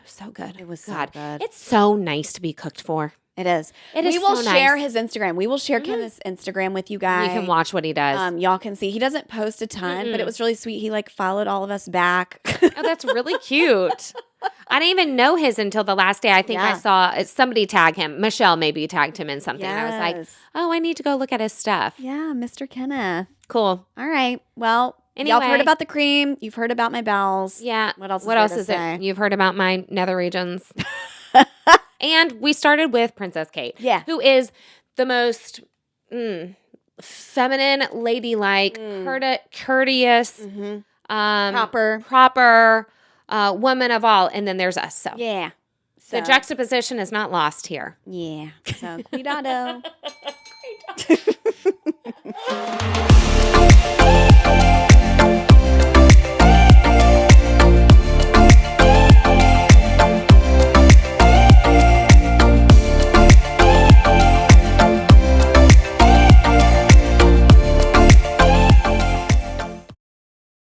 S1: so good.
S2: It was so
S1: God.
S2: good.
S1: It's so nice to be cooked for.
S2: It is.
S1: It
S2: we
S1: is
S2: will
S1: so
S2: share
S1: nice.
S2: his Instagram. We will share Kenneth's Instagram with you guys.
S1: You can watch what he does.
S2: Y'all can see. He doesn't post a ton, but it was really sweet. He like followed all of us back.
S1: Oh, that's really cute. I didn't even know his until the last day. I think I
S2: Yeah.
S1: saw somebody tag him. Michelle maybe tagged him in something. And I was like,
S2: Yes.
S1: oh, I need to go look at his stuff.
S2: Yeah, Mr. Kenneth.
S1: Cool.
S2: All right. Well, y'all
S1: Anyway.
S2: have heard about the cream. You've heard about my bowels.
S1: Yeah.
S2: What else?
S1: What
S2: is
S1: else
S2: there to
S1: is
S2: say?
S1: it? You've heard about my nether regions. And we started with Princess Kate.
S2: Yeah.
S1: Who is the most feminine, ladylike, courteous,
S2: Proper.
S1: proper woman of all. And then there's us. So
S2: Yeah.
S1: The juxtaposition is not lost here.
S2: Yeah. So, cuidado.
S1: Cuidado.